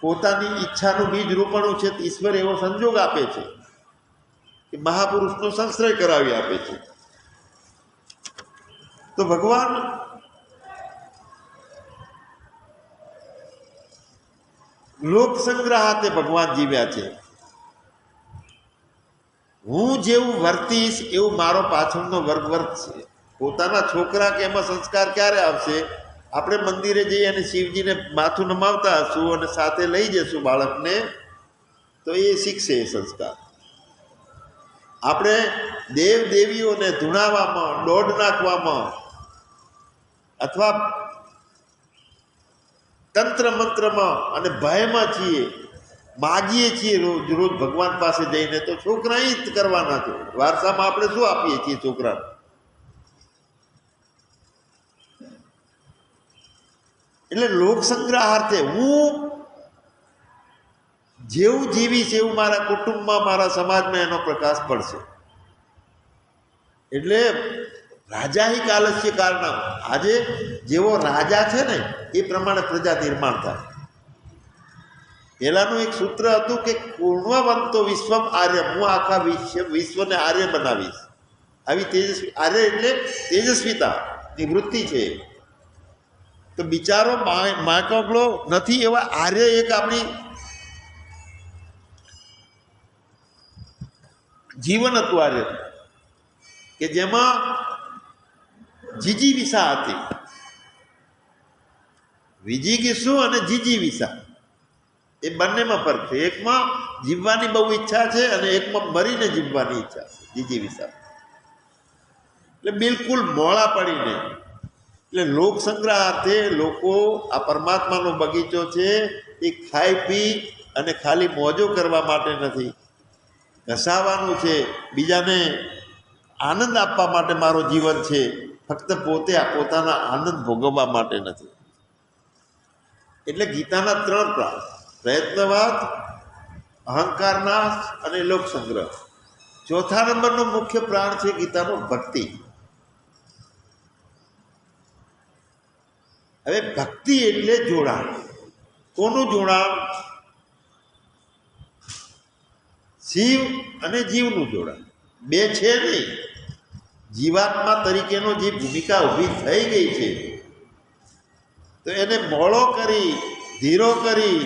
પોતાની ઈચ્છાનું બીજ રોપણું છે ઈશ્વર એવો સંજોગ આપે છે કે મહાપુરુષનો સંશ્રય કરાવી આપે છે. તો ભગવાન લોક સંગ્રહાતે ભગવાન જીવ્યા છે. હું જેવું વર્તીશ એવું મારો પાછળનો વર્ગ વર્તશે. પોતાના છોકરા કે એમાં સંસ્કાર ક્યારે આવશે? આપણે મંદિરે જઈએ અને શિવજીને માથું નમાવતા હશું અને સાથે લઈ જશું બાળકને, તો એ શીખશે એ સંસ્કાર. આપણે દેવ દેવીઓને ધૂણાવવામાં, દોડ નાખવામાં અથવા તંત્ર મંત્રમાં અને ભયમાં છીએ, માગીએ છીએ રોજ રોજ ભગવાન પાસે જઈને, તો છોકરા એ જ કરવાના છે. વારસામાં આપણે શું આપીએ છીએ છોકરાને? એટલે લોક સંગ્રહાર્થે હું જેવું જીવીશ એવું મારા કુટુંબમાં, મારા સમાજમાં એનો પ્રકાશ પડશે. એટલે રાજાહિક આલસ્ય કારણમ, આજે જેવો રાજા છે ને એ પ્રમાણે પ્રજા નિર્માણ થાય. પહેલાનું એક સૂત્ર હતું કે પૂર્ણવંતો વિશ્વમ આર્ય, હું આખા વિશ્વને આર્ય બનાવીશ. આવી તેજસ્વી, આર્ય એટલે તેજસ્વીતાની વૃત્તિ છે. તો બિચારો માકગલો નથી એવા આર્ય એક આપણી જીવન હતું આર્ય, કે જેમાં જીજીવિષા હતી. વિજીગીસુ અને જીજીવિષા એ બંનેમાં ફરક છે. એકમાં જીવવાની બહુ ઈચ્છા છે અને એકમાં મરીને જીવવાની ઈચ્છા છે, જીજીવિષા. એટલે બિલકુલ મોળા પડીને. એટલે લોક સંગ્રહાર્થે લોકો આ પરમાત્માનો બગીચો છે એ ખાઈ પી અને ખાલી મોજો કરવા માટે નથી, ઘસાવાનું છે, બીજાને આનંદ આપવા માટે મારો જીવન છે, ફક્ત પોતે પોતાના આનંદ ભોગવવા માટે નથી. એટલે ગીતાના 3 પ્રાણ: પ્રયત્નવાદ, અહંકાર નાશ અને લોક સંગ્રહ. ચોથા નંબરનો મુખ્ય પ્રાણ છે ગીતાનો ભક્તિ. હવે ભક્તિ એટલે જોડાણ. કોનું જોડાણ? શિવ અને જીવનું જોડાણ. બે છે નહીં. જીવાત્મા તરીકેનો જે ભૂમિકા ઊભી થઈ ગઈ છે, તો એને મોળો કરી, ધીરો કરી,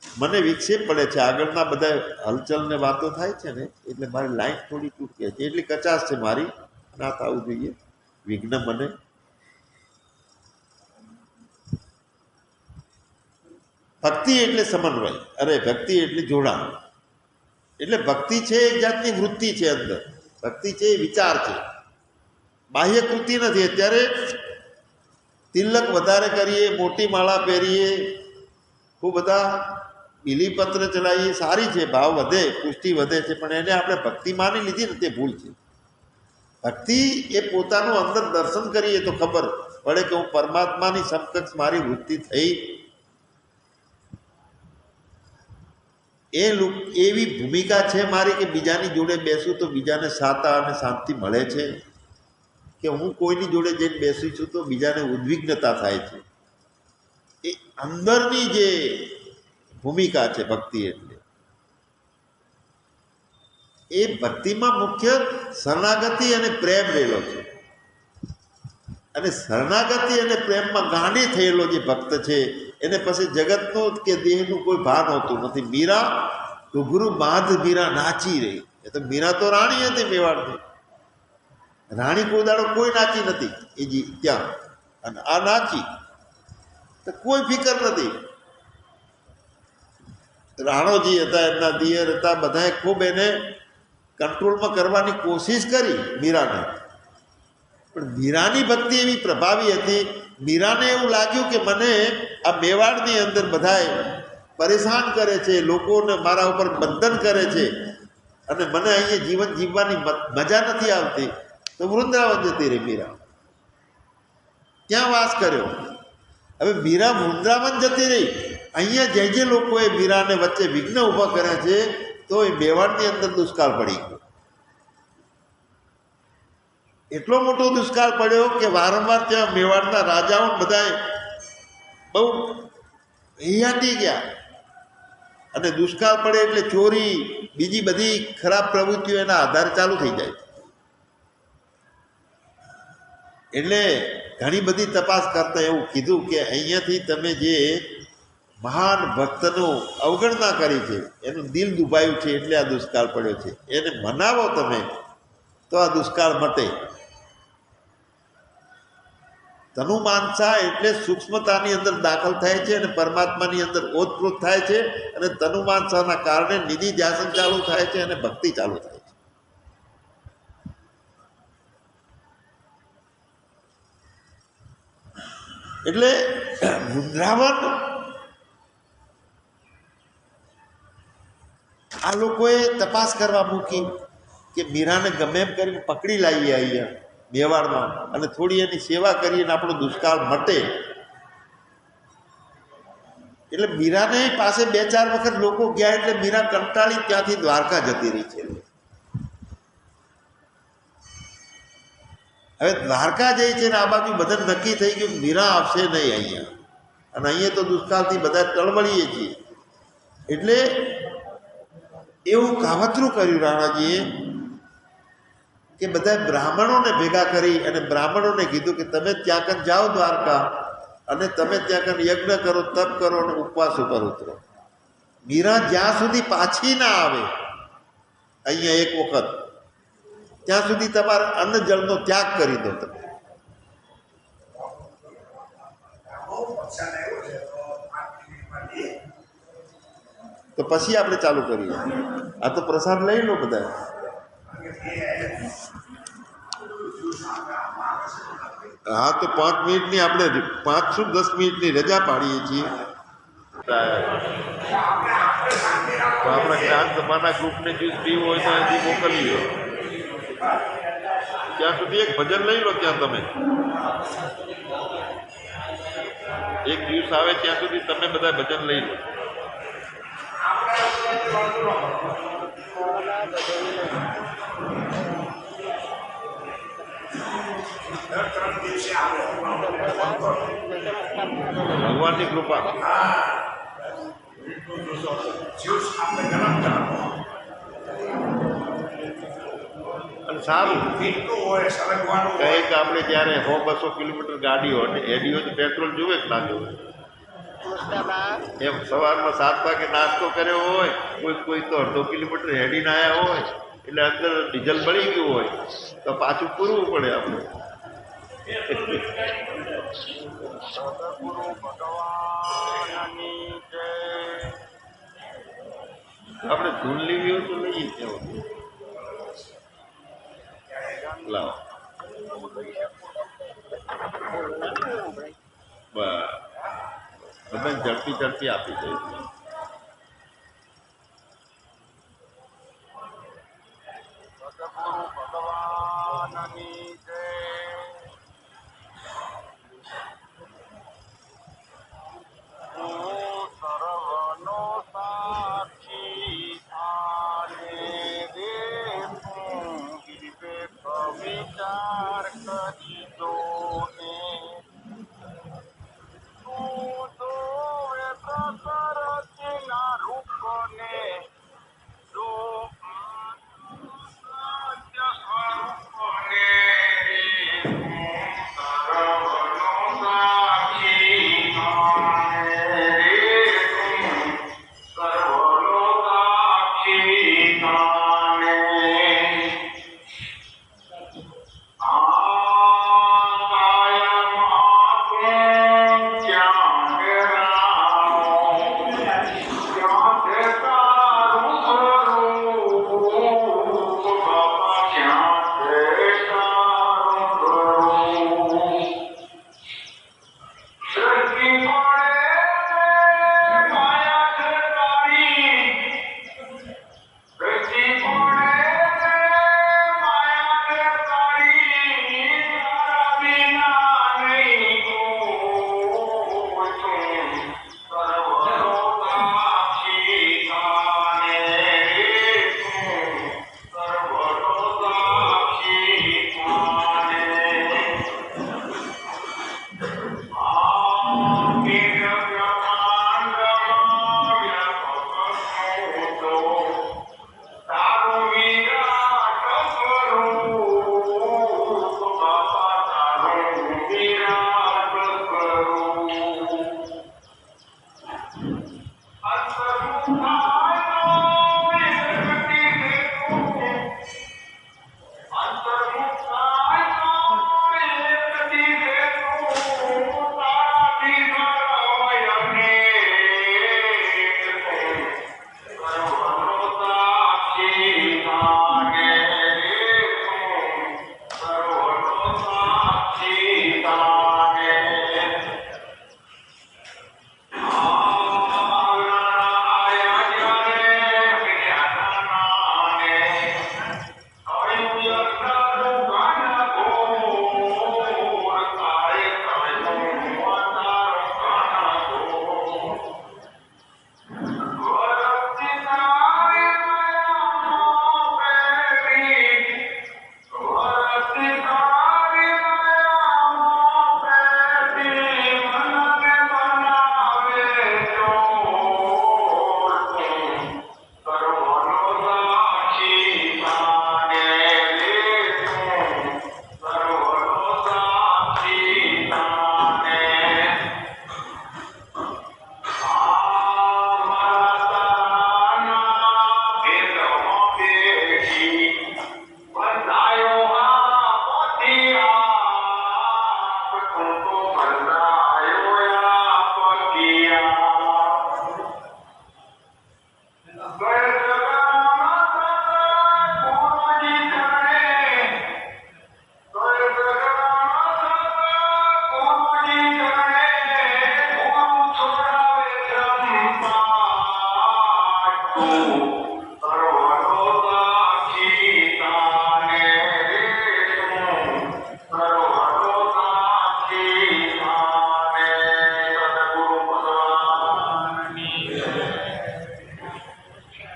મને વિક્ષેપ પડે છે. આગળના બધા હલચલ ને વાતો થાય છે ને, એટલે મારી લાઈન થોડી તૂટકે છે, એટલી કચાશ છે મારી, ના થવું જોઈએ, વિઘ્ન મને. ભક્તિ એટલે સમન્વય, અરે ભક્તિ એટલે જોડાણ. એટલે ભક્તિ છે એક જાતની વૃત્તિ છે અંદર. ભક્તિ છે એ વિચાર છે, બાહ્ય કૃતિ નથી. અત્યારે તિલક વધારે કરીએ, મોટી માળા પહેરીએ, ખૂબ બધા બિલીપત્ર ચડાવીએ, સારી છે, ભાવ વધે, પુષ્ટિ વધે છે, પણ એને આપણે ભક્તિ માની લીધી ને તે ભૂલ છે. ભક્તિ એ પોતાનું અંદર દર્શન કરીએ તો ખબર પડે કે હું પરમાત્માની સમકક્ષ મારી વૃત્તિ થઈ. એવી ભૂમિકા છે મારી કે બીજાની જોડે બેસું તો બીજાને સાતા અને શાંતિ મળે છે, કે હું કોઈની જોડે જઈને બેસું છું તો બીજાને ઉદ્વિગ્નતા થાય છે. એ અંદરની જે ભૂમિકા છે ભક્તિ, એટલે એ ભક્તિમાં મુખ્ય શરણાગતિ અને પ્રેમ રહેલો છે. અને શરણાગતિ અને પ્રેમમાં ગાંડી થયેલો જે ભક્ત છે એને પછી જગતનું કે દેહનું કોઈ ભાન હોતું નથી. મીરા ઘુઘરું બાંધ મીરા નાચી રહી. એ તો મીરા તો રાણી હતી મેવાડની. રાણી કોઈ દાડો કોઈ નાચી નથી એ ત્યાં, અને આ નાચી તો કોઈ ફિકર નથી. રાણોજી હતા, એમના દિયર હતા, બધાએ ખૂબ એને કંટ્રોલમાં કરવાની કોશિશ કરી મીરાને, પણ મીરાની ભક્તિ એવી પ્રભાવી હતી. મીરાને એવું લાગ્યું કે મને આ મેવાડની અંદર બધાએ પરેશાન કરે છે, લોકોને મારા ઉપર બંધન કરે છે, અને મને અહીંયા જીવન જીવવાની મજા નથી આવતી, તો વૃંદાવન જતી રહી મીરા. ત્યાં વાસ કર્યો. હવે મીરા વૃંદાવન જતી રહી. અહીંયા જે લોકોએ મીરાને વચ્ચે વિઘ્ન ઊભા કર્યા છે, તો એ મેવાડની અંદર દુષ્કાળ પડી ગયો. એટલો મોટો દુષ્કાળ પડ્યો કે વારંવાર ત્યાં મેવાડના રાજાઓ બધાએ બહુ હૈયાતી ગયા. અને દુષ્કાળ પડે એટલે ચોરી, બીજી બધી ખરાબ પ્રવૃત્તિઓ એના આધારે ચાલુ થઈ જાય. એટલે ઘણી બધી તપાસ કરતા એવું કીધું કે અહીંયાથી તમે જે મહાન ભક્તનું અવગણના કરી છે, એનું દિલ દુભાયું છે, એટલે આ દુષ્કાળ પડ્યો છે. એને મનાવો તમે તો આ દુષ્કાળ મટે. તનુમાનસા એટલે સૂક્ષ્મતાની અંદર દાખલ થાય છે અને પરમાત્માની અંદર ઓતપ્રોત થાય છે, અને તનુમાનસાના કારણે નિધિ ધ્યાસન ચાલુ થાય છે અને ભક્તિ ચાલુ થાય છે. એટલે વૃંદાવન આ લોકોએ તપાસ કરવા મૂકી કે મીરાને ગમે એમ કરીને પકડી લાવીએ અહીંયા મેવાડમાં, અને થોડી એની સેવા કરીએ આપણો દુષ્કાળ મટે. એટલે મીરાને પાસે 2-4 વખત લોકો ગયા, એટલે મીરા કંટાળી ત્યાંથી દ્વારકા જતી રહી છે. હવે દ્વારકા જાય છે ને આ બાજુ બધા નક્કી થઈ ગયું મીરા આવશે નહીં અહીંયા, અને અહીંયા તો દુષ્કાળથી બધા તળમળીએ છીએ. એટલે એવું કાવતરું કર્યું રાણાજીએ કે બધા બ્રાહ્મણોને ભેગા કરી અને બ્રાહ્મણોને કીધું કે તમે ત્યાં કન જાઓ દ્વારકા, અને તમે ત્યાં કન યજ્ઞ કરો, તપ કરો અને ઉપવાસ ઉપર ઉતરો. મીરા જ્યાં સુધી પાછી ના આવે અહીંયા એક વખત, ત્યાં સુધી તમારા અન્ન જળનો ત્યાગ કરી દો તમે. તો પછી આપણે ચાલુ કરીએ. આ તો પ્રસાદ લઈ લો બધા. હા, તો 5 મિનિટની આપણે 5 શું 10 મિનિટની રજા પાડીએ છીએ. તો આપણા જ્ઞાન સભાના ગ્રુપને જ્યુસ પીવું હોય તો અહીંથી મોકલીએ. ત્યાં સુધી એક ભજન લઈ લો. ત્યાં તમે એક દિવસ આવે ત્યાં સુધી તમે બધા ભજન લઈ લો. ભગવાનની કૃપા. અને સારું કહે કે આપણે જ્યારે 100-200 કિલોમીટર ગાડી હોય ને એડી હોય તો પેટ્રોલ જોવે કે ના જોવે. એમ સવારમાં 7 વાગે નાસ્તો કર્યો હોય, કોઈ તો 1/2 કિલોમીટર હેડીને આવ્યા હોય, એટલે અંદર ડીઝલ બળી ગયું હોય તો પાછું પૂરવું પડે આપણે. આપણે ધૂન લેવી હોય તો લઈએ ત્યાં લાવો બસ બધાને ઝડપી ઝડપી આપી દે વિચાર કરી દો ને તું જોવે પ્રકૃતિના રૂપને રૂપ સત્ય સ્વરૂપને સર્વનો સાક્ષી માને રે સર્વનો સાક્ષી માને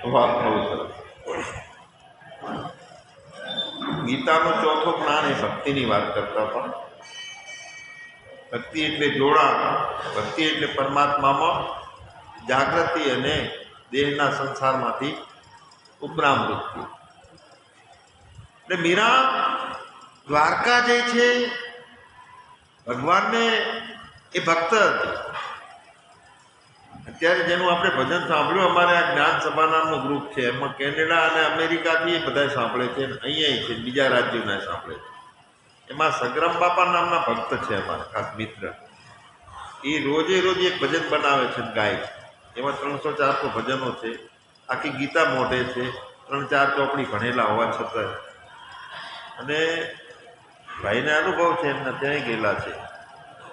વાહ બહુ સરસ ગીતાનો ચોથો જ્ઞાન એ ભક્તિની વાત કરતા હતા ભક્તિ એટલે જોડાણ ભક્તિ એટલે પરમાત્મામાં જાગૃતિ અને દેહના સંસારમાંથી ઉપરામૃત્તિ એટલે મીરા દ્વારકા જે છે ભગવાનને એ ભક્ત હતી અત્યારે જેનું આપણે ભજન સાંભળ્યું અમારે આ જ્ઞાન સભા નામનું ગ્રુપ છે એમાં કેનેડા અને અમેરિકાથી એ બધા સાંભળે છે અને અહીંયા છે બીજા રાજ્યોના સાંભળે છે એમાં સગ્રામ બાપા નામના ભક્ત છે અમારા ખાસ મિત્ર એ રોજે રોજ એક ભજન બનાવે છે ગાય છે એમાં 300-400 ભજનો છે આખી ગીતા મોઢે છે, 3-4 ચોપડી ભણેલા હોવા છતાં. અને ભાઈને અનુભવ છે, એમના ત્યાં ગયેલા છે.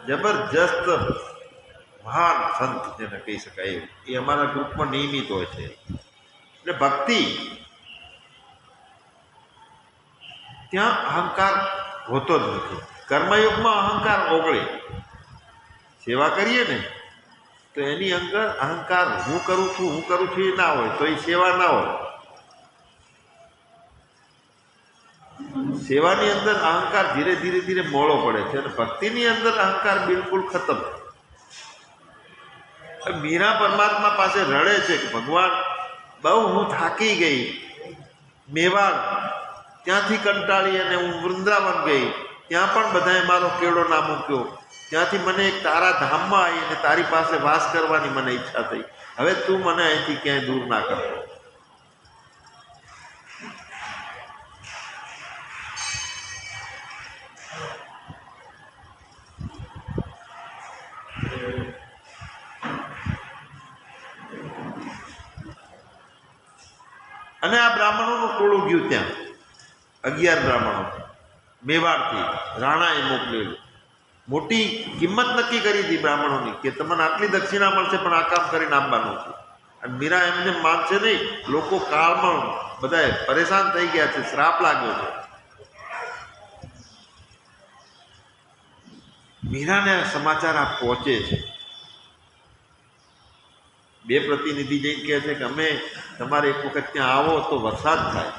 જબરજસ્ત મહાન સંત જેને કહી શકાય એવું, એ અમારા ગ્રુપમાં નિયમિત હોય છે. એટલે ભક્તિ ત્યાં અહંકાર હોતો જ નથી. કર્મયોગમાં અહંકાર ઓગળે. સેવા કરીએ ને તો એની અંદર અહંકાર હું કરું છું એ ના હોય તો એ સેવા ના હોય. સેવાની અંદર અહંકાર ધીરે ધીરે મોળો પડે છે અને ભક્તિની અંદર અહંકાર બિલકુલ ખતમ. મીરા પરમાત્મા પાસે રડે છે કે ભગવાન બહુ હું થાકી ગઈ, મેવાડ ત્યાંથી કંટાળી અને હું વૃંદાવન ગઈ, ત્યાં પણ બધાએ મારો કેળો ના મૂક્યો, ત્યાંથી મને એક તારા ધામમાં આવી અને તારી પાસે વાસ કરવાની મને ઈચ્છા થઈ. હવે તું મને અહીંથી ક્યાંય દૂર ના કરતો. અને આ બ્રાહ્મણોનું ટોળું ગયું ત્યાં, 11 બ્રાહ્મણો મેવાડથી રાણાએ મોકલેલું. મોટી કિંમત નક્કી કરી હતી બ્રાહ્મણોની કે તમને આટલી દક્ષિણા મળશે પણ આ કામ કરીને આપવાનું છે. અને મીરા એમને માનશે નહીં. લોકો કાળમાં બધા પરેશાન થઈ ગયા છે, શ્રાપ લાગ્યો છે. મીરાને સમાચાર આ પહોંચે છે. 2 પ્રતિનિધિ જઈને કહે છે કે અમે તમારે એક વખત ત્યાં આવો તો વરસાદ થાય,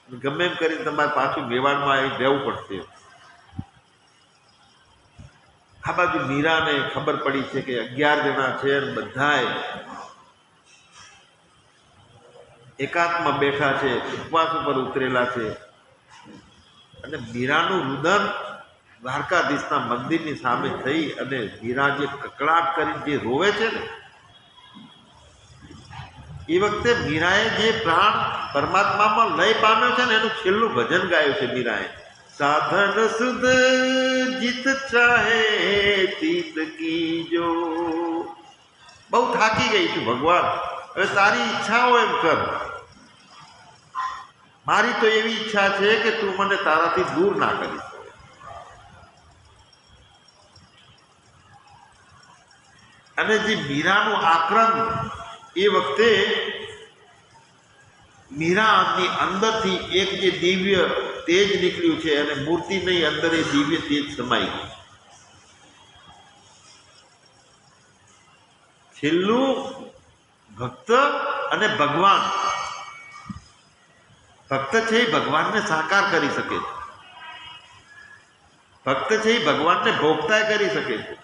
ગમે એમ કરીને તમારે પાછું મેવાડમાં આવી રહેવું પડશે. આ બાજુ મીરાને ખબર પડી છે કે 11 જણા છે અને બધાએ એકાંતમાં બેઠા છે, ઉપવાસ ઉપર ઉતરેલા છે. અને મીરાનું રુદન દ્વારકાધીશના મંદિરની સામે થઈ અને મીરા જે કકળાટ કરીને જે રોવે છે ને, એ વખતે મીરાએ જે પ્રાણ પરમાત્મામાં લય પામ્યો છે ને એનું છેલ્લું ભજન ગાયું છે મીરાએ. સાધન સુધ જીત ચાહે ચિત કીજો. બહુ થાકી ગઈ છું ભગવાન, હવે તારી ઈચ્છા હોય એમ કર. મારી તો એવી ઈચ્છા છે કે તું મને તારાથી દૂર ના કરીશ. અને જે મીરાનું આક્રંદ એ વખતે મીરાની અંદરથી એક જે દિવ્ય તેજ નીકળ્યું છે અને મૂર્તિની અંદર એ દિવ્ય તેજ સમાઈ ગયું. છેલ્લું ભક્ત અને ભગવાન. ભક્ત છે એ ભગવાનને સાકાર કરી શકે છે. ભક્ત છે એ ભગવાનને ભોગતા કરી શકે છે.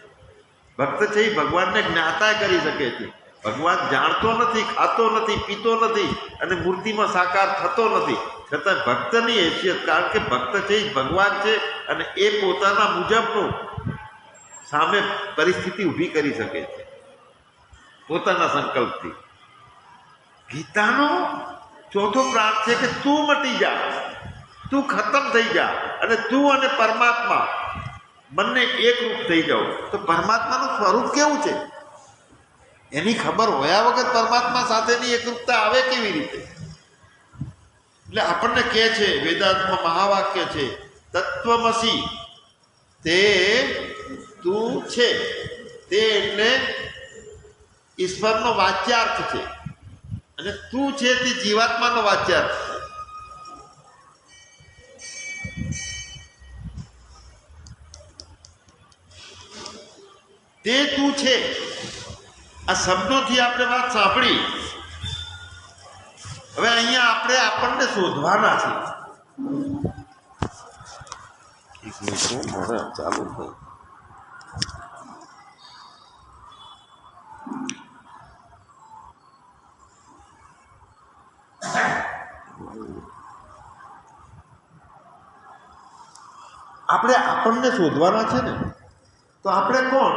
ભક્ત છે એ ભગવાનને જ્ઞાતા કરી શકે છે. ભગવાન જાણતો નથી, ખાતો નથી, પીતો નથી અને મૂર્તિમાં સાકાર થતો નથી, છતાં ભક્તની હેસિયત, કારણ કે ભક્ત છે એ ભગવાન છે અને એ પોતાના મુજબનું સામે પરિસ્થિતિ ઊભી કરી શકે છે પોતાના સંકલ્પથી. ગીતાનો ચોથો પ્રાર્થ છે કે તું મટી જા, તું ખતમ થઈ જા અને તું અને પરમાત્મા બંને એકરૂપ થઈ જાઓ. તો પરમાત્માનું સ્વરૂપ કેવું છે એની ખબર હોયા વગર પરમાત્મા સાથેની એકરૂપતા આવે કેવી રીતે? એટલે આપણને કહે છે વેદાંતમાં મહાવાક્ય છે, તત્વમસી, તે તું છે. તે એટલે ઈશ્વરનો વાચ્યાર્થ છે અને તું છે તે જીવાત્માનો વાચ્યાર્થ છે. તે તું છે. આ શબ્દોથી આપણે વાત સાંભળી. હવે અહીંયા આપણે આપણને શોધવાના છે. ચાલુ થઈ. આપણે આપણને શોધવાના છે ને, તો આપણે કોણ?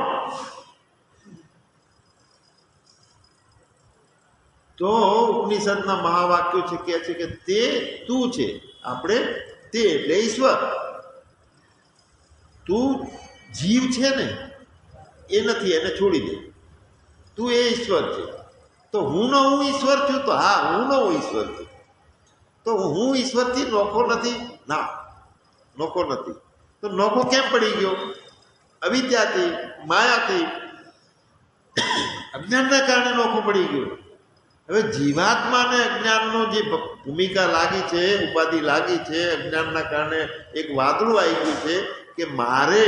તો ઉપનિષદના મહાવાક્યો છે કહે છે કે તે તું છે. આપણે તે એટલે ઈશ્વર. તું જીવ છે ને એ નથી, એને છોડી દે. તું એ ઈશ્વર છે. તો હું નો હું ઈશ્વર છું, તો હા હું નો હું ઈશ્વર છું. તો હું ઈશ્વરથી નોખો નથી? ના, નોખો નથી. તો નોખો કેમ પડી ગયો? અવિદ્યાથી, માયાથી, અજ્ઞાનના કારણે નોખો પડી ગયો. હવે જીવાત્માને અજ્ઞાનનો જે ભૂમિકા લાગી છે, ઉપાધિ લાગી છે, અજ્ઞાનના કારણે એક વાદળું આવી ગયું છે કે મારે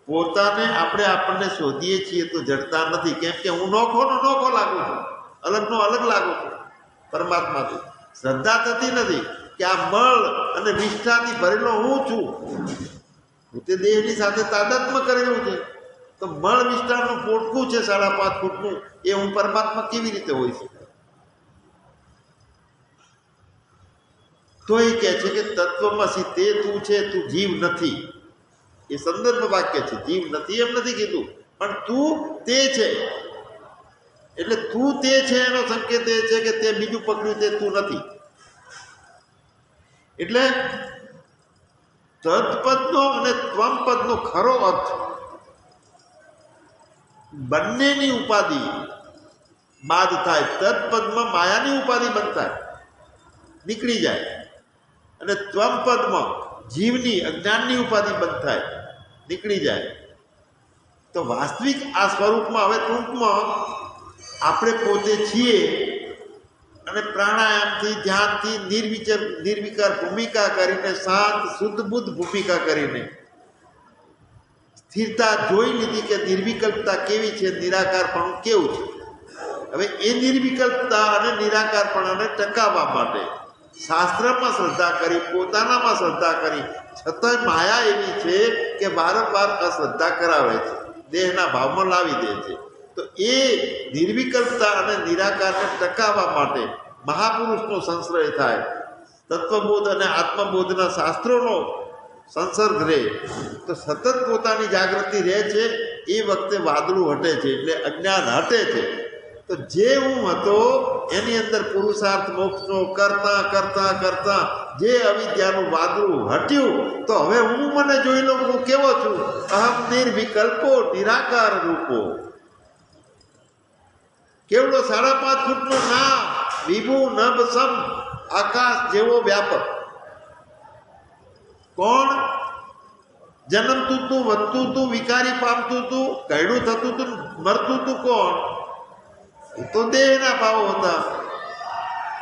પોતાને આપણને શોધીએ છીએ તો જડતા નથી. કેમ કે હું નોખોનો નોખો લાગુ છું, અલગનો અલગ લાગુ છું પરમાત્માથી. શ્રદ્ધા થતી નથી કે આ મળ અને નિષ્ઠાથી ભરેલો હું છું. પોતે દેહની સાથે તાદાત્મ્ય કરેલું છે. તો મળ વિસ્તારનું પોટકું છે 5.5 ફૂટનું, એ હું પરમાત્મા કેવી રીતે હોય છે? તો એ કહે છે કે તત્વમસી તે તું છે, તું જીવ નથી. એ સંદર્ભ વાક્ય છે. જીવ નથી એમ નથી કીધું, પણ તું તે છે. એટલે તું તે છે એનો સંકેત એ છે કે તે બીજું પકડ્યું તે તું નથી. એટલે તત્પદનો અને ત્વમપદનો ખરો અર્થ બંનેની ઉપાધિ બાદ થાય. તત્પદમાં માયાની ઉપાધિ બંધ થાય, નીકળી જાય, અને ત્વમપદમાં જીવની અજ્ઞાનની ઉપાધિ બંધ થાય, નીકળી જાય. તો વાસ્તવિક આ સ્વરૂપમાં હવે ટૂંકમાં આપણે પોતે છીએ અને પ્રાણાયામથી, ધ્યાનથી, નિર્વિકાર ભૂમિકા કરીને, શાંત શુદ્ધ બુદ્ધ ભૂમિકા કરીને સ્થિરતા જોઈ લીધી કે નિર્વિકલ્પતા કેવી છે, નિરાકારપણું કેવું છે. હવે એ નિર્વિકલ્પતા અને નિરાકારપણાને ટકાવવા માટે શાસ્ત્રમાં શ્રદ્ધા કરી, પોતાનામાં શ્રદ્ધા કરી, છતાંય માયા એવી છે કે વારંવાર અશ્રદ્ધા કરાવે છે, દેહના ભાવમાં લાવી દે છે. તો એ નિર્વિકલ્પતા અને નિરાકારને ટકાવવા માટે મહાપુરુષનો સંશ્રય થાય, તત્વબોધ અને આત્મબોધના શાસ્ત્રોનો સંસર્ગ રહે, તો સતત પોતાની જાગૃતિ રહે છે. એ વખતે વાદળું હટે છે, એટલે અજ્ઞાન હટે છે. તો જે હું હતો એની અંદર પુરુષાર્થ મોક્ષનો કરતા કરતા કરતા જે અવિદ્યાનું વાદળું હટ્યું, તો હવે હું મને જોઈ લઉં હું કેવો છું. અહમ નિર્વિકલ્પો નિરાકાર રૂપો. કેવડો 5.5 ફૂટનો ના વિભુ નભ સમ આકાશ જેવો વ્યાપક. કોણ? જન્મતું તું, વધતું તું, વિકારી પામતું તું, કયડું થતું તું, મરતું તું. કોણ? એ તો દેહના ભાવો હતા.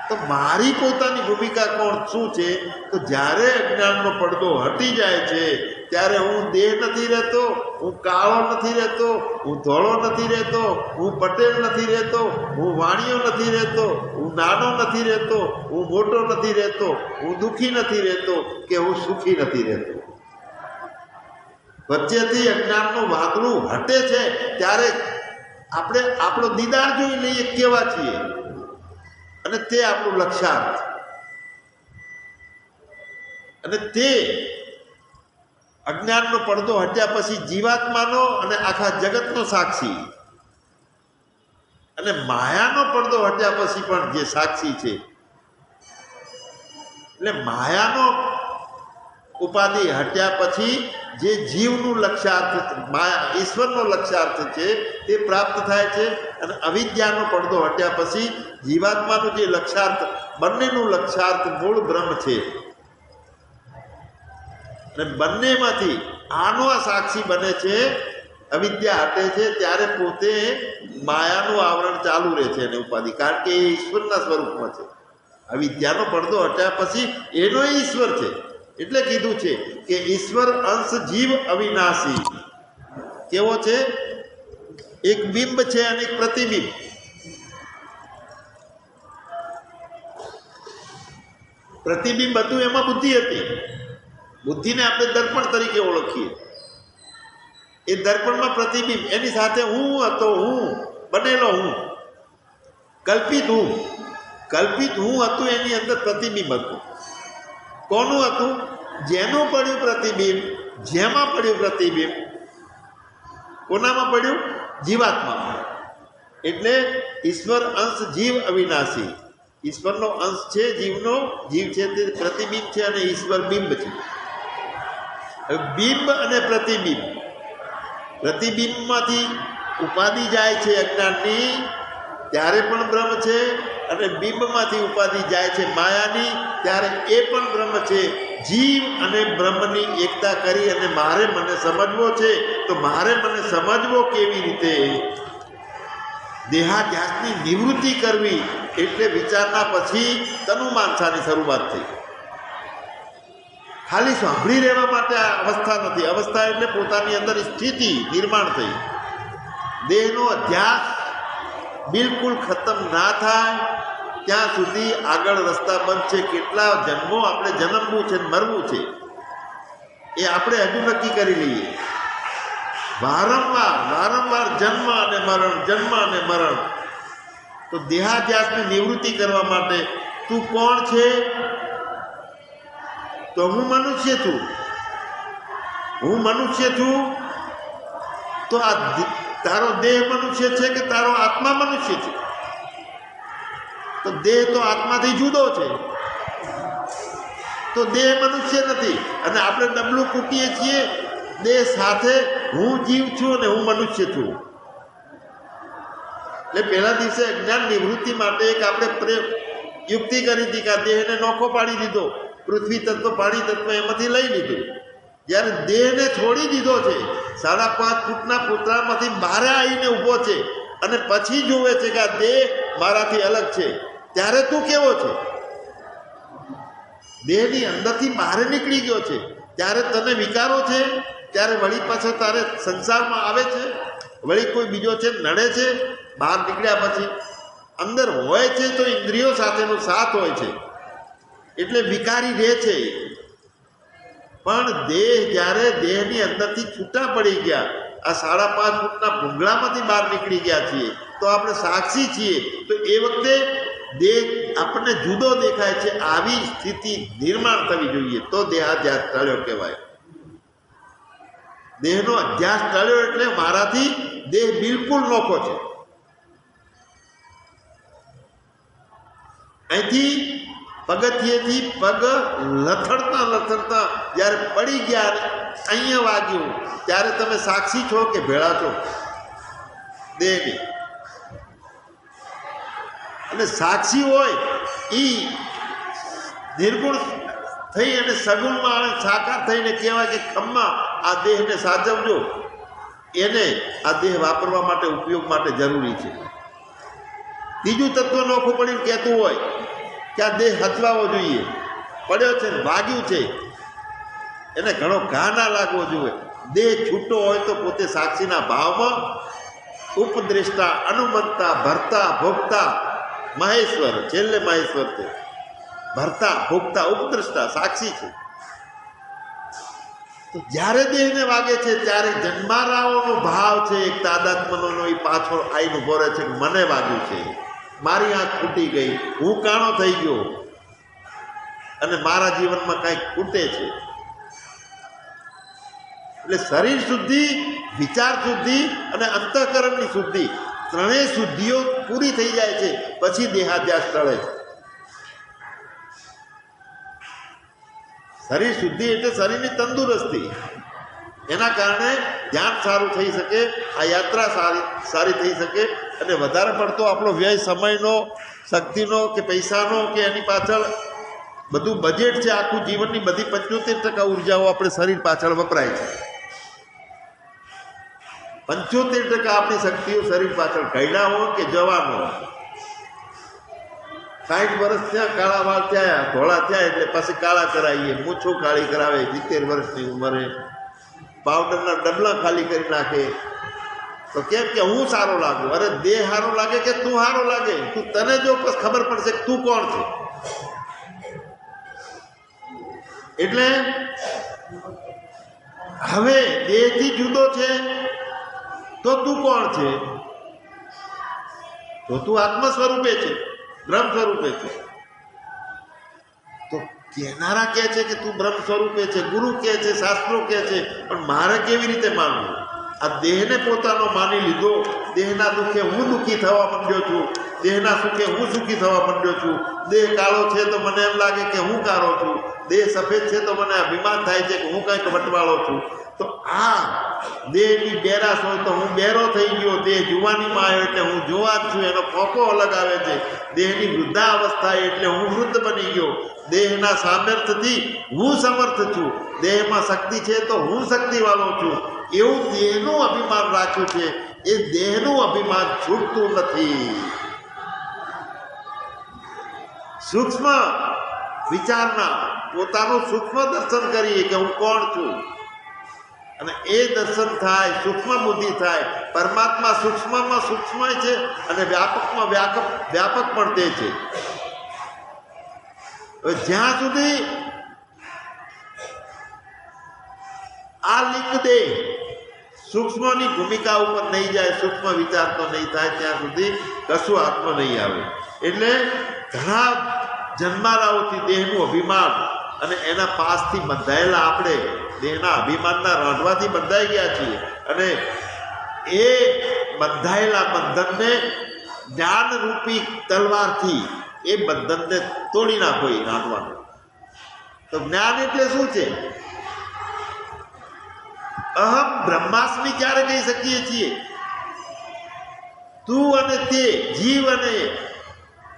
તો મારી પોતાની ભૂમિકા કોણ શું છે? તો જ્યારે અજ્ઞાનનો પડદો હટી જાય છે ત્યારે હું દેહ નથી રહેતો, હું કાળો નથી રહેતો, હું ધોળો નથી રહેતો, હું પટેલ નથી રહેતો, હું વાણિયો નથી રહેતો, હું નાનો નથી રહેતો, હું મોટો નથી રહેતો, હું દુઃખી નથી રહેતો કે હું સુખી નથી રહેતો. વચ્ચેથી અજ્ઞાનનું વાદળું હટે છે ત્યારે આપણે આપણો દીદાર જોઈ લઈએ કેવા છીએ, અને તે આપણું લક્ષ્યાર્થ. અને તે અજ્ઞાનનો પડદો હટ્યા પછી જીવાત્માનો અને આખા જગતનો સાક્ષી, અને માયાનો પડદો હટ્યા પછી પણ જે સાક્ષી છે. એટલે માયાનો ઉપાધિ હટ્યા પછી જે જીવનું લક્ષ્યાર્થ, માયા ઈશ્વરનો લક્ષ્યાર્થ છે તે પ્રાપ્ત થાય છે. અને અવિદ્યાનો પડદો હટ્યા પછી જીવાત્માનું જે લક્ષ્યાર્થ, બંનેનું લક્ષ્યાર્થ મૂળ બ્રહ્મ છે. અને બંનેમાંથી આનો આ સાક્ષી બને છે. અવિદ્યા હટે છે ત્યારે પોતે માયાનું આવરણ ચાલુ રહે છે એને ઉપાધિ, કારણ કે એ ઈશ્વરના સ્વરૂપમાં છે. અવિદ્યાનો પડદો હટ્યા પછી એનો ઈશ્વર છે. એટલે કીધું છે કે ઈશ્વર અંશ જીવ અવિનાશી. કેવો છે? એક બિંબ છે અને એક પ્રતિબિંબ. પ્રતિબિંબ હતું એમાં બુદ્ધિ હતી. બુદ્ધિને આપણે દર્પણ તરીકે ઓળખીએ. એ દર્પણમાં પ્રતિબિંબ, એની સાથે હું હતો, હું બનેલો હું, કલ્પિત હું. કલ્પિત હું હતું, એની અંદર પ્રતિબિંબ હતું. કોનું હતું? જેનું પડ્યું પ્રતિબિંબ, જેમાં પડ્યું પ્રતિબિંબ, કોનામાં પડ્યું? જીવાત્મામાં. એટલે ઈશ્વર અંશ જીવ અવિનાશી. ઈશ્વરનો અંશ છે જીવનો, જીવ છે તે પ્રતિબિંબ છે, અને ઈશ્વર બિંબ છે. બિંબ અને પ્રતિબિંબ, પ્રતિબિંબમાંથી ઉપાધિ જાય છે અજ્ઞાનની, ત્યારે પણ બ્રહ્મ છે, અને બિંબમાંથી ઉપાધિ જાય છે માયાની ત્યારે એ પણ બ્રહ્મ છે. જીવ અને બ્રહ્મની એકતા કરી અને મારે મને સમજવો છે, તો મારે મને સમજવો કેવી રીતે? દેહાધ્યાસની નિવૃત્તિ કરવી એટલે વિચારના પછી તનુમાનસાની શરૂઆત થઈ. ખાલી સાંભળી રહેવા માટે આ અવસ્થા નથી. અવસ્થા એટલે પોતાની અંદર સ્થિતિ નિર્માણ થઈ. દેહનો અધ્યાસ બિલકુલ ખતમ ના થાય ત્યાં સુધી આગળ રસ્તા બંધ છે. કેટલા જન્મો આપણે જન્મવું છે, મરવું છે, એ આપણે હજુ નક્કી કરી લઈએ. વારંવાર જન્મ અને મરણ, જન્મ અને મરણ. તો દેહાધ્યાસની નિવૃત્તિ કરવા માટે તું કોણ છે? તો હું મનુષ્ય છું. હું મનુષ્ય છું. તો આ તારો દેહ મનુષ્ય છે કે તારો આત્મા મનુષ્ય છે? તો દેહ તો આત્માથી જુદો છે. તો દેહ મનુષ્ય નથી. અને આપણે ડબલું કૂટીએ છીએ દેહ સાથે. હું જીવ છું અને હું મનુષ્ય છું. એટલે પહેલા દિવસે અજ્ઞાન નિવૃત્તિ માટે એક આપણે યુક્તિ કરી હતી કે આ દેહને નોખો પાડી દીધો. પૃથ્વી તત્વ, પાણી તત્વ એમાંથી લઈ લીધું. જ્યારે દેહને છોડી દીધો છે, 5.5 ફૂટના પૂતળામાંથી બહાર આવીને ઊભો છે અને પછી જોવે છે કે આ દેહ મારાથી અલગ છે, ત્યારે તું કેવો છે? દેહની અંદરથી બહાર નીકળી ગયો છે ત્યારે તને વિકારો છે? ત્યારે વળી પાછો તારે સંસારમાં આવે છે? વળી કોઈ બીજો છે નડે છે? બહાર નીકળ્યા પછી અંદર હોય છે તો ઇન્દ્રિયો સાથેનો સાથ હોય છે એટલે વિકારી રહે છે. પણ દેહ જ્યારે દેહની અંદરથી છૂટા પડી ગયા, આ 5.5 ફૂટના ભૂંગળામાંથી બહાર નીકળી ગયા છીએ, તો આપણે સાક્ષી છીએ. તો એ વખતે દેહ આપણને જુદો દેખાય છે. આવી સ્થિતિ નિર્માણ થવી જોઈએ તો દેહાધ્યાસ ટળ્યો કહેવાય. દેહનો અધ્યાસ ટળ્યો એટલે મારાથી દેહ બિલકુલ નોખો છે. અહીંથી પગથિયેથી પગ લથડતા જ્યારે પડી ગયા, અહીંયા વાગ્યું, ત્યારે તમે સાક્ષી છો કે ભેળા છો દેહની? અને સાક્ષી હોય એ નિર્ગુણ થઈ અને સગુણમાં આવે, સાકાર થઈને કહેવાય કે ખમ્મા આ દેહને સાચવજો. એને આ દેહ વાપરવા માટે, ઉપયોગ માટે જરૂરી છે. બીજું તત્વ નોખું પડીને કહેતું હોય કે આ દેહ હચવાવો જોઈએ, પડ્યો છે ને વાગ્યું છે, એને ઘણો ઘા ના લાગવો જોઈએ. દેહ છૂટો હોય તો પોતે સાક્ષીના ભાવમાં ઉપદ્રષ્ટા, અનુમંતા, ભરતા, ભોગતા, મહેશ્વર, છેલ્લે મહેશ્વર છે. ભરતા, ભોગતા, ઉપદ્રષ્ટા, સાક્ષી છે. તો જ્યારે દેહને વાગે છે ત્યારે જન્મારાઓનો ભાવ છે, એક તાદાત્મનો, એ પાછળ આવીને ઉભો રહે છે કે મને વાગ્યું છે, મારી આંખ ફૂટી ગઈ, હું કાણો થઈ ગયો અને મારા જીવનમાં કંઈક ખૂટે છે. એટલે શરીર શુદ્ધિ, વિચાર શુદ્ધિ અને અંતઃકરણની શુદ્ધિ, ત્રણેય શુદ્ધિઓ પૂરી થઈ જાય છે પછી દેહાધ્યાસ ટળે છે. શરીર શુદ્ધિ એટલે શરીરની તંદુરસ્તી. એના કારણે ધ્યાન સારું થઈ શકે, આ યાત્રા સારી થઈ શકે અને વધારે પડતો આપણો વ્યય સમયનો, શક્તિનો કે પૈસાનો કે એની પાછળ બધું બજેટ છે. આખું જીવનની બધી 75% ઉર્જાઓ આપણે શરીર પાછળ વપરાય છે. 75% આપણી શક્તિઓ શરીર પાછળ ઘયડા હોય કે જવાનો હોય. 60 વર્ષ થયા, કાળા વાળ થયા, ધોળા થયા એટલે પછી કાળા કરાવીએ, મૂછો કાળી કરાવે. 70 વર્ષની ઉંમરે પાવડરના ડબલા ખાલી કરી નાખે. તો કેમ કે હું સારો લાગુ? અરે દેહ સારો લાગે કે તું સારો લાગે? તું તને જો ખબર પડશે કે તું કોણ છે. એટલે હવે દેહથી જુદો છે તો તું કોણ છે? તો તું આત્મ સ્વરૂપે છે, બ્રહ્મ સ્વરૂપે છે. તો કહેનારા કહે છે કે તું બ્રહ્મ સ્વરૂપે છે, ગુરુ કહે છે, શાસ્ત્રો કહે છે, પણ મારે કેવી રીતે માનવું? આ દેહને પોતાનો માની લીધો. દેહના દુઃખે હું દુઃખી થવા માંડ્યો છું, દેહના સુખે હું સુખી થવા માંડ્યો છું. દેહ કાળો છે તો મને એમ લાગે કે હું કાળો છું, દેહ સફેદ છે તો મને અભિમાન થાય છે કે હું કંઈક વટવાળો છું. તો આ દેહની બેરાશ હોય તો હું બેરો થઈ ગયો, દેહ જુવાનીમાં આવ્યો એટલે હું જુવાન છું, એનો ખોખો અલગ આવે છે. દેહની વૃદ્ધાવસ્થા એટલે હું વૃદ્ધ બની ગયો. દેહના સામર્થ્યથી હું સમર્થ છું, દેહમાં શક્તિ છે તો હું શક્તિવાળો છું. એવું દેહનું અભિમાન રાખ્યું છે. એ દેહનું અભિમાન છૂટતું નથી. સૂક્ષ્મ વિચારના પોતાનું સૂક્ષ્મ દર્શન કરીએ કે હું કોણ છું, અને એ દર્શન થાય, સૂક્ષ્મ બુદ્ધિ થાય. પરમાત્મા સૂક્ષ્મમાં સૂક્ષ્મ છે અને વ્યાપકમાં વ્યાપક પણ તે છે. જ્યાં સુધી આ લિંગ દેહ સૂક્ષ્મની ભૂમિકા ઉપર નહીં જાય, સૂક્ષ્મ વિચાર તો નહીં થાય, ત્યાં સુધી કશું આત્મ નહીં આવે. એટલે ઘણા જન્મારાઓથી દેહનું અભિમાન અને એના પાસથી બંધાયેલા આપણે દેહના અભિમાનના રાંધવાથી બંધાઈ ગયા છીએ. અને એ બંધાયેલા બંધનને જ્ઞાનરૂપી તલવારથી એ બંધનને તોડી નાખો. એ રાંધવાનું તો જ્ઞાન એટલે શું છે? અહમ બ્રહ્માસ્મિ ક્યારે કહી શકીએ છીએ? તું અને તે, જીવ અને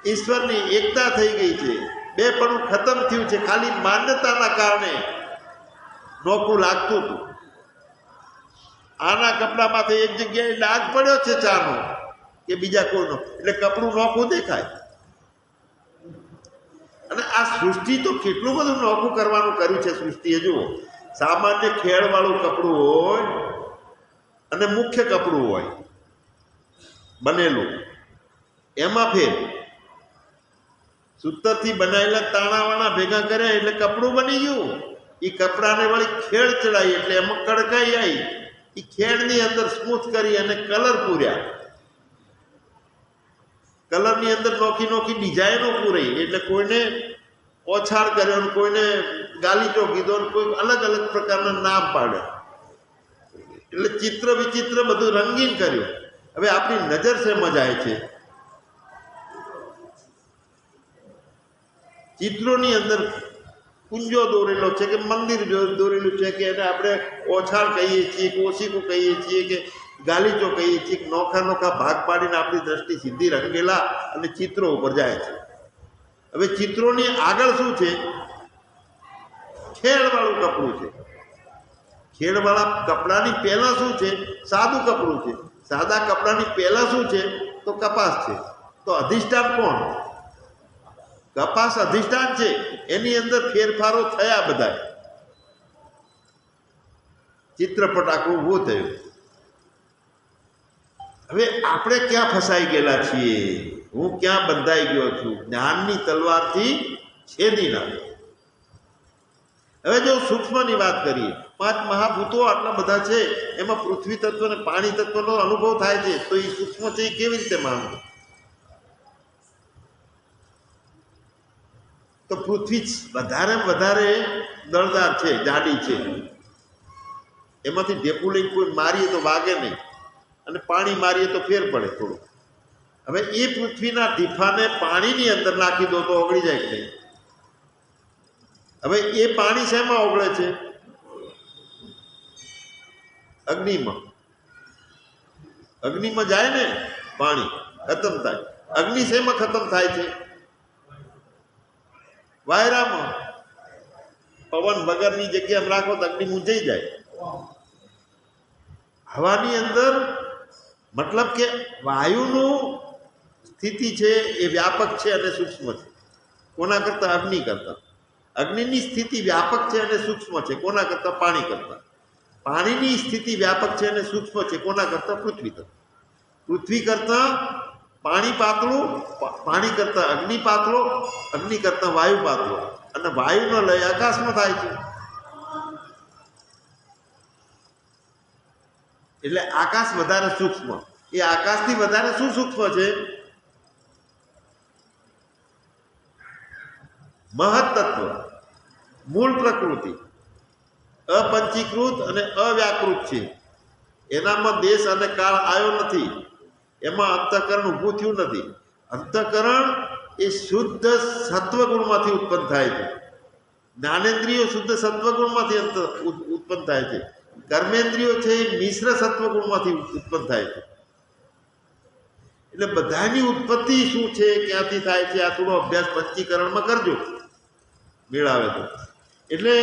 ઈશ્વરની એકતા થઈ ગઈ છે. બે પણ ખતમ થયું છે. ખાલી માન્યતાના કારણે નોખું લાગતું હતું. આના કપડામાંથી એક જગ્યાએ ડાઘ પડ્યો છે ચાનો કે બીજા કોઈનો, એટલે કપડું નોખું દેખાય. અને આ સૃષ્ટિ તો કેટલું બધું નોખું કરવાનું કર્યું છે સૃષ્ટિએ. જુઓ, સામાન્ય ખેડવાળું કપડું હોય અને મુખ્ય કપડું હોય બનેલું, એમાં ફેર સૂતરથી બનાવેલા તાણાવાણા ભેગા કર્યા એટલે કપડું બની ગયું. એ કપડાને વળી ખેડ ચડાવી એટલે એમાં કડકાઈ આવી. એ ખેડની અંદર સ્મૂથ કરી અને કલર પૂર્યા. કલરની અંદર નોખી નોખી ડિઝાઇનો પૂરી, એટલે કોઈને ઓછાળ કર્યો ને કોઈને ગાલીચો કીધો ને કોઈ અલગ અલગ પ્રકારના નામ પાડ્યા. એટલે ચિત્ર વિચિત્ર બધું રંગીન કર્યું. હવે આપણી નજર શેમાં જાય છે? ચિત્રોની અંદર કુંજો દોરેલો છે કે મંદિર દોરેલું છે કે એને આપણે ઓછાળ કહીએ છીએ કે ઓશીકું કહીએ છીએ કે ગાલીચો કહીએ છીએ. નોખા નોખા ભાગ પાડીને આપણી દ્રષ્ટિ સીધી રંગેલા અને ચિત્રો ઉપર જાય છે. હવે ચિત્રોની આગળ શું છે? ખેડવાળું કપડું છે. ખેડવાળા કપડાની પહેલાં શું છે? સાદું કપડું છે. સાદા કપડાની પહેલાં શું છે? તો કપાસ છે. તો અધિષ્ઠાન કોણ? કપાસ અધિષ્ઠાન છે. એની અંદર ફેરફારો થયા બધા. ચિત્રપટ આખું ઊભું થયું. હવે આપણે ક્યાં ફસાઈ ગયેલા છીએ? હું ક્યાં બંધાઈ ગયો છું? જ્ઞાનની તલવારથી છેદી નાખો. હવે જો સૂક્ષ્મની વાત કરીએ, 5 મહાભૂતો આટલા બધા છે, એમાં પૃથ્વી તત્વ અને પાણી તત્વનો અનુભવ થાય છે. તો એ સૂક્ષ્મ છે એ કેવી રીતે માનવું? તો પૃથ્વી વધારે દળદાર છે, જાડી છે. એમાંથી ઢેપું લઈને કોઈ મારીએ તો વાગે નહીં, અને પાણી મારીએ તો ફેર પડે થોડું. હવે એ પૃથ્વીના ઢીફાને પાણીની અંદર નાખી દો તો ઓગળી જાય કે નહીં? હવે એ પાણી શેમાં ઓગળે છે? અગ્નિમાં. અગ્નિમાં જાય ને પાણી, ખતમ થાય. અગ્નિ શેમાં ખતમ થાય છે? વાયરામાં. પવન વગરની જગ્યાએ રાખો તો અગ્નિ મૂંઝાઈ જાય. હવાની અંદર મતલબ કે વાયુનું સ્થિતિ છે એ વ્યાપક છે અને સૂક્ષ્મ છે. કોના કરતાં? અગ્નિ કરતાં. અગ્નિની સ્થિતિ વ્યાપક છે અને સૂક્ષ્મ છે. કોના કરતાં? પાણી કરતાં. પાણીની સ્થિતિ વ્યાપક છે અને સૂક્ષ્મ છે. કોના કરતાં? પૃથ્વી કરતાં. પૃથ્વી કરતાં પાણી પાતળું, પાણી કરતાં અગ્નિ પાતળો, અગ્નિ કરતાં વાયુ પાતળો, અને વાયુનો લય આકાશમાં થાય છે. એટલે આકાશ વધારે સૂક્ષ્મ. એ આકાશથી વધારે શું સૂક્ષ્મ છે? મહત્તત્વ, મૂળ પ્રકૃતિ અપંચીકૃત અને અવ્યાકૃત છે. એનામાં દેશ અને કાળ આવ્યો નથી. એમાં અંતઃકરણ ઊભું થયું નથી. અંતઃકરણ એ શુદ્ધ સત્વગુણમાંથી ઉત્પન્ન થાય છે. જ્ઞાનેન્દ્રિયો શુદ્ધ સત્વગુણમાંથી ઉત્પન્ન થાય છે. કર્મેન્દ્રિયો છે એ મિશ્ર સત્વગુણમાંથી ઉત્પન્ન થાય છે. એટલે બધાની ઉત્પત્તિ શું છે, ક્યાંથી થાય છે, આ થોડો અભ્યાસ પંચીકરણમાં કરજો, મેળાવે તો. એટલે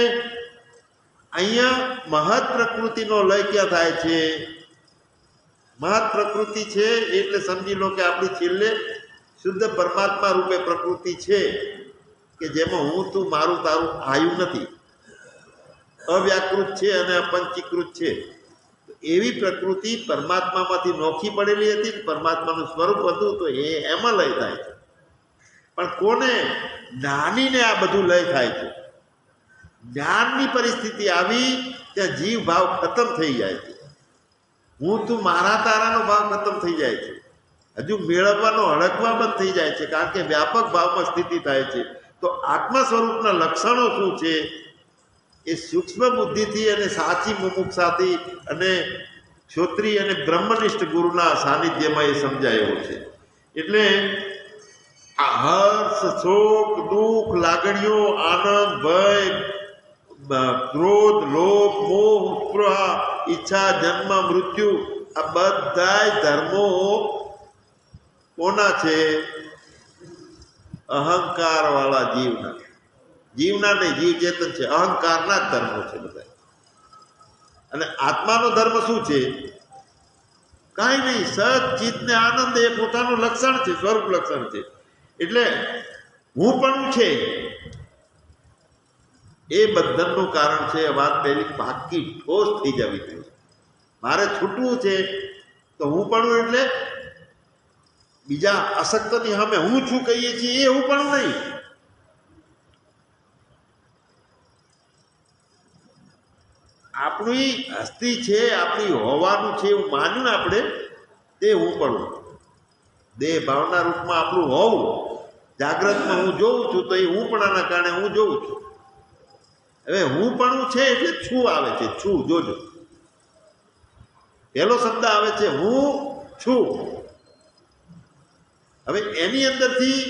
અહીંયા મહત પ્રકૃતિનો લય ક્યાં થાય છે? મહત પ્રકૃતિ છે એટલે સમજી લો કે આપણી છેલ્લે શુદ્ધ પરમાત્મા રૂપે પ્રકૃતિ છે, કે જેમાં હું તું મારું તારું આયુ નથી, અવ્યાકૃત છે અને અપંચીકૃત છે. એવી પ્રકૃતિ પરમાત્મામાંથી નોખી પડેલી હતી, પરમાત્માનું સ્વરૂપ હતું, તો એમાં લય થાય છે. પણ કોને? જ્ઞાનીને આ બધું લય થાય છે. જ્ઞાનની પરિસ્થિતિ આવી ત્યાં જીવ ભાવ ખતમ થઈ જાય છે, હું તું મારા તારાનો ભાવ ખતમ થઈ જાય છે. હજુ મેળવવાનો હડકવા બંધ થઈ જાય છે, કારણ કે વ્યાપક ભાવમાં સ્થિતિ થાય છે. તો આત્મા સ્વરૂપના લક્ષણો શું છે એ સૂક્ષ્મ બુદ્ધિથી અને સાચી મુમુક્ષાથી અને ક્ષોત્રી અને બ્રહ્મનિષ્ઠ ગુરુના સાનિધ્યમાં એ સમજાયો છે. એટલે આ હર્ષ, શોક, દુઃખ, લાગણીઓ, આનંદ, ભય, ક્રોધ, લોભ, મોહ, સ્પૃહા, ઈચ્છા, જન્મ, મૃત્યુ, આ બધાય ધર્મો કોના છે? અહંકાર વાળા જીવના નહીં, જીવ ચેતન છે, અહંકારના જ ધર્મો છે બધા. અને આત્માનો ધર્મ શું છે? કાંઈ નહીં, સત ચિત્ત ને આનંદ એ પોતાનું લક્ષણ છે, સ્વરૂપ લક્ષણ છે. એટલે હું પણ છે એ બંધનનું કારણ છે. વાત પહેલી પાકી ઠોસ થઈ જવી જોઈએ. મારે છૂટવું છે તો હું પણ એટલે બીજા અશક્તની સામે હું છું કહીએ છીએ એ હું પણ નહીં. આપણી હસ્તી છે, આપણી હોવાનું છે એવું માન્યું ને આપણે, તે હું પણ. દેહ ભાવના રૂપમાં આપણું હોવું, જાગ્રતમાં હું જોઉં છું તો એ હું પણાના કારણે હું જોઉં છું. હવે હું પણ છે એટલે છું આવે છે, છું. જોજો, પહેલો શબ્દ આવે છે હું છું. હવે એની અંદરથી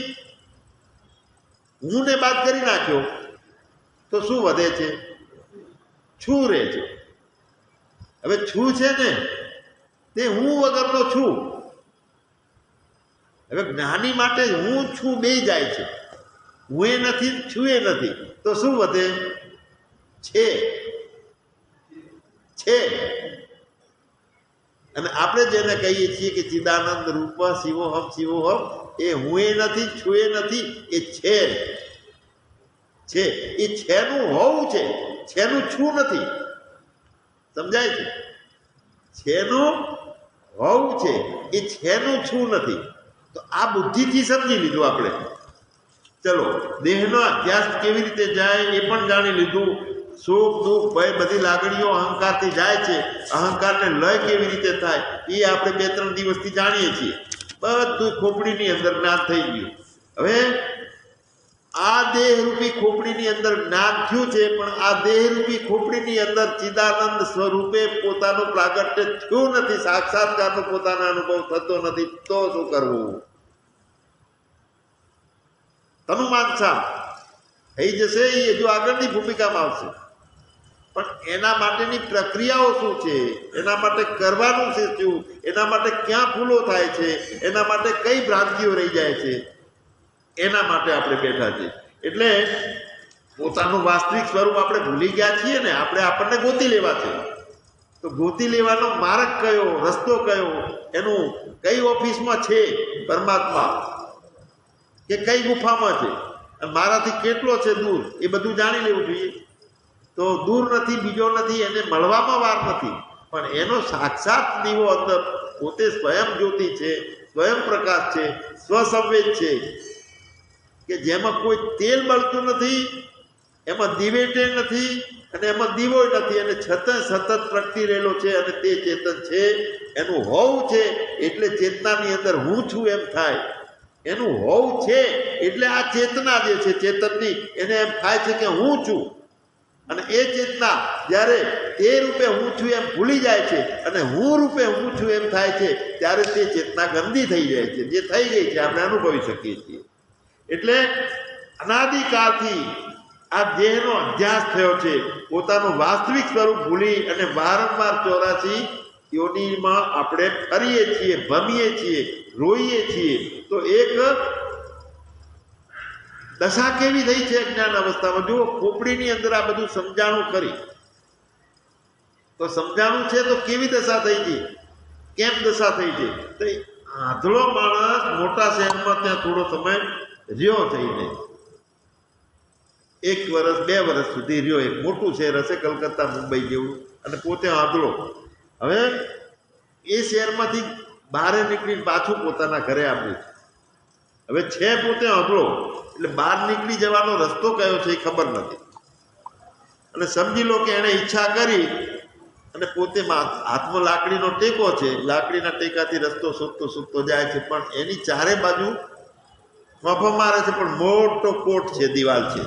હું ને બાદ કરી નાખ્યો તો શું વધે છે? છું રહે છે. હવે છું છે ને તે હું વગરનો છું. હવે જ્ઞાની માટે હું છું બે જાય છે, હું એ નથી, છું એ નથી, તો શું વધે? છે. અને આપણે જેને કહીએ છીએ કે ચિદાનંદ રૂપ શિવોહમ શિવોહમ, એ હું એ નથી, છું એ નથી, એ છે. એ છેનું હોવું છે, છેનું છું નથી. સમજાય છે? છેનું હોવું છે, એ છેનું છું નથી. તો આ બુદ્ધિથી સમજી લીધું આપણે. ચલો, દેહનો અધ્યાસ કેવી રીતે જાય એ પણ જાણી લીધું. સુખ, દુઃખ, ભય, બધી લાગણીઓ અહંકારથી જાય છે. અહંકારને લય કેવી રીતે થાય એ આપણે 2-3 દિવસથી જાણીએ છીએ. બધું ખોપડીની અંદર જ્ઞાન થઈ ગયું. હવે આ દેહરૂપી ખોપડીની અંદર જ્ઞાન થયું છે, પણ આ દેહરૂપી ખોપડીની અંદર ચિદાનંદ સ્વરૂપે પોતાનું પ્રાગટ્ય થયું નથી, સાક્ષાત્કારનો પોતાનો અનુભવ થતો નથી. તો શું કરવું? તનુમાનસા થઈ જશે, એ હજુ આગળની ભૂમિકામાં આવશે. પણ એના માટેની પ્રક્રિયાઓ શું છે, એના માટે કરવાનું છે શું, એના માટે ક્યાં ભૂલો થાય છે, એના માટે કઈ ભ્રાંતિઓ રહી જાય છે, એના માટે આપણે બેઠા છીએ. એટલે પોતાનું વાસ્તવિક સ્વરૂપ આપણે ભૂલી ગયા છીએ ને, આપણને ગોતી લેવા છે. તો ગોતી લેવાનો માર્ગ કયો, રસ્તો કયો, એનું કઈ ઓફિસમાં છે પરમાત્મા, કે કઈ ગુફામાં છે, અને મારાથી કેટલો છે દૂર, એ બધું જાણી લેવું જોઈએ. તો દૂર નથી, બીજો નથી, એને મળવામાં વાર નથી, પણ એનો સાક્ષાત દીવો અંદર પોતે સ્વયં જ્યોતિ છે, સ્વયં પ્રકાશ છે, સ્વસંવેદ છે, કે જેમાં કોઈ તેલ બળતું નથી, એમાં દિવેટે નથી, અને એમાં દીવો નથી, અને છતાં સતત પ્રગટી રહેલો છે, અને તે ચેતન છે, એનું હોવું છે. એટલે ચેતનાની અંદર હું છું એમ થાય. એનું હોવું છે એટલે આ ચેતના જે છે ચેતનની, એને એમ થાય છે કે હું છું. અને એ ચેતના જ્યારે તે રૂપે હું છું એમ ભૂલી જાય છે, અને હું રૂપે હું છું એમ થાય છે, ત્યારે તે ચેતના ગંદી થઈ જાય છે. જે થઈ ગઈ છે આપણે અનુભવી શકીએ છીએ. એટલે અનાદિકાળથી આ દેહનો અધ્યાસ થયો છે, પોતાનું વાસ્તવિક સ્વરૂપ ભૂલી અને વારંવાર 84 યોનિમાં આપણે ફરીએ છીએ, ભમીએ છીએ, રોઈએ છીએ. તો એક દશા કેવી થઈ છે અજ્ઞાન અવસ્થામાં? જુઓ, ખોપડીની અંદર આ બધું સમજાણું કરી તો સમજાણું છે તો કેવી દશા થઈ છે, કેમ દશા થઈ છે? તો આંધળો માણસ મોટા શહેરમાં ત્યાં થોડો સમય રહ્યો થઈને, 1 વર્ષ 2 વર્ષ સુધી રહ્યો. એક મોટું શહેર હશે કલકત્તા, મુંબઈ જેવું, અને પોતે આંધળો. હવે એ શહેરમાંથી બહાર નીકળીને પાછું પોતાના ઘરે આવ્યું. હવે છે પોતે આંધળો, એટલે બહાર નીકળી જવાનો રસ્તો કયો છે એ ખબર નથી. અને સમજી લો કે એણે ઈચ્છા કરી અને પોતે હાથમાં લાકડીનો ટેકો છે, લાકડીના ટેકાથી રસ્તો શોધતો જાય છે, પણ એની ચારે બાજુ ફાંફા મારે છે, પણ મોટો કોટ છે, દિવાલ છે.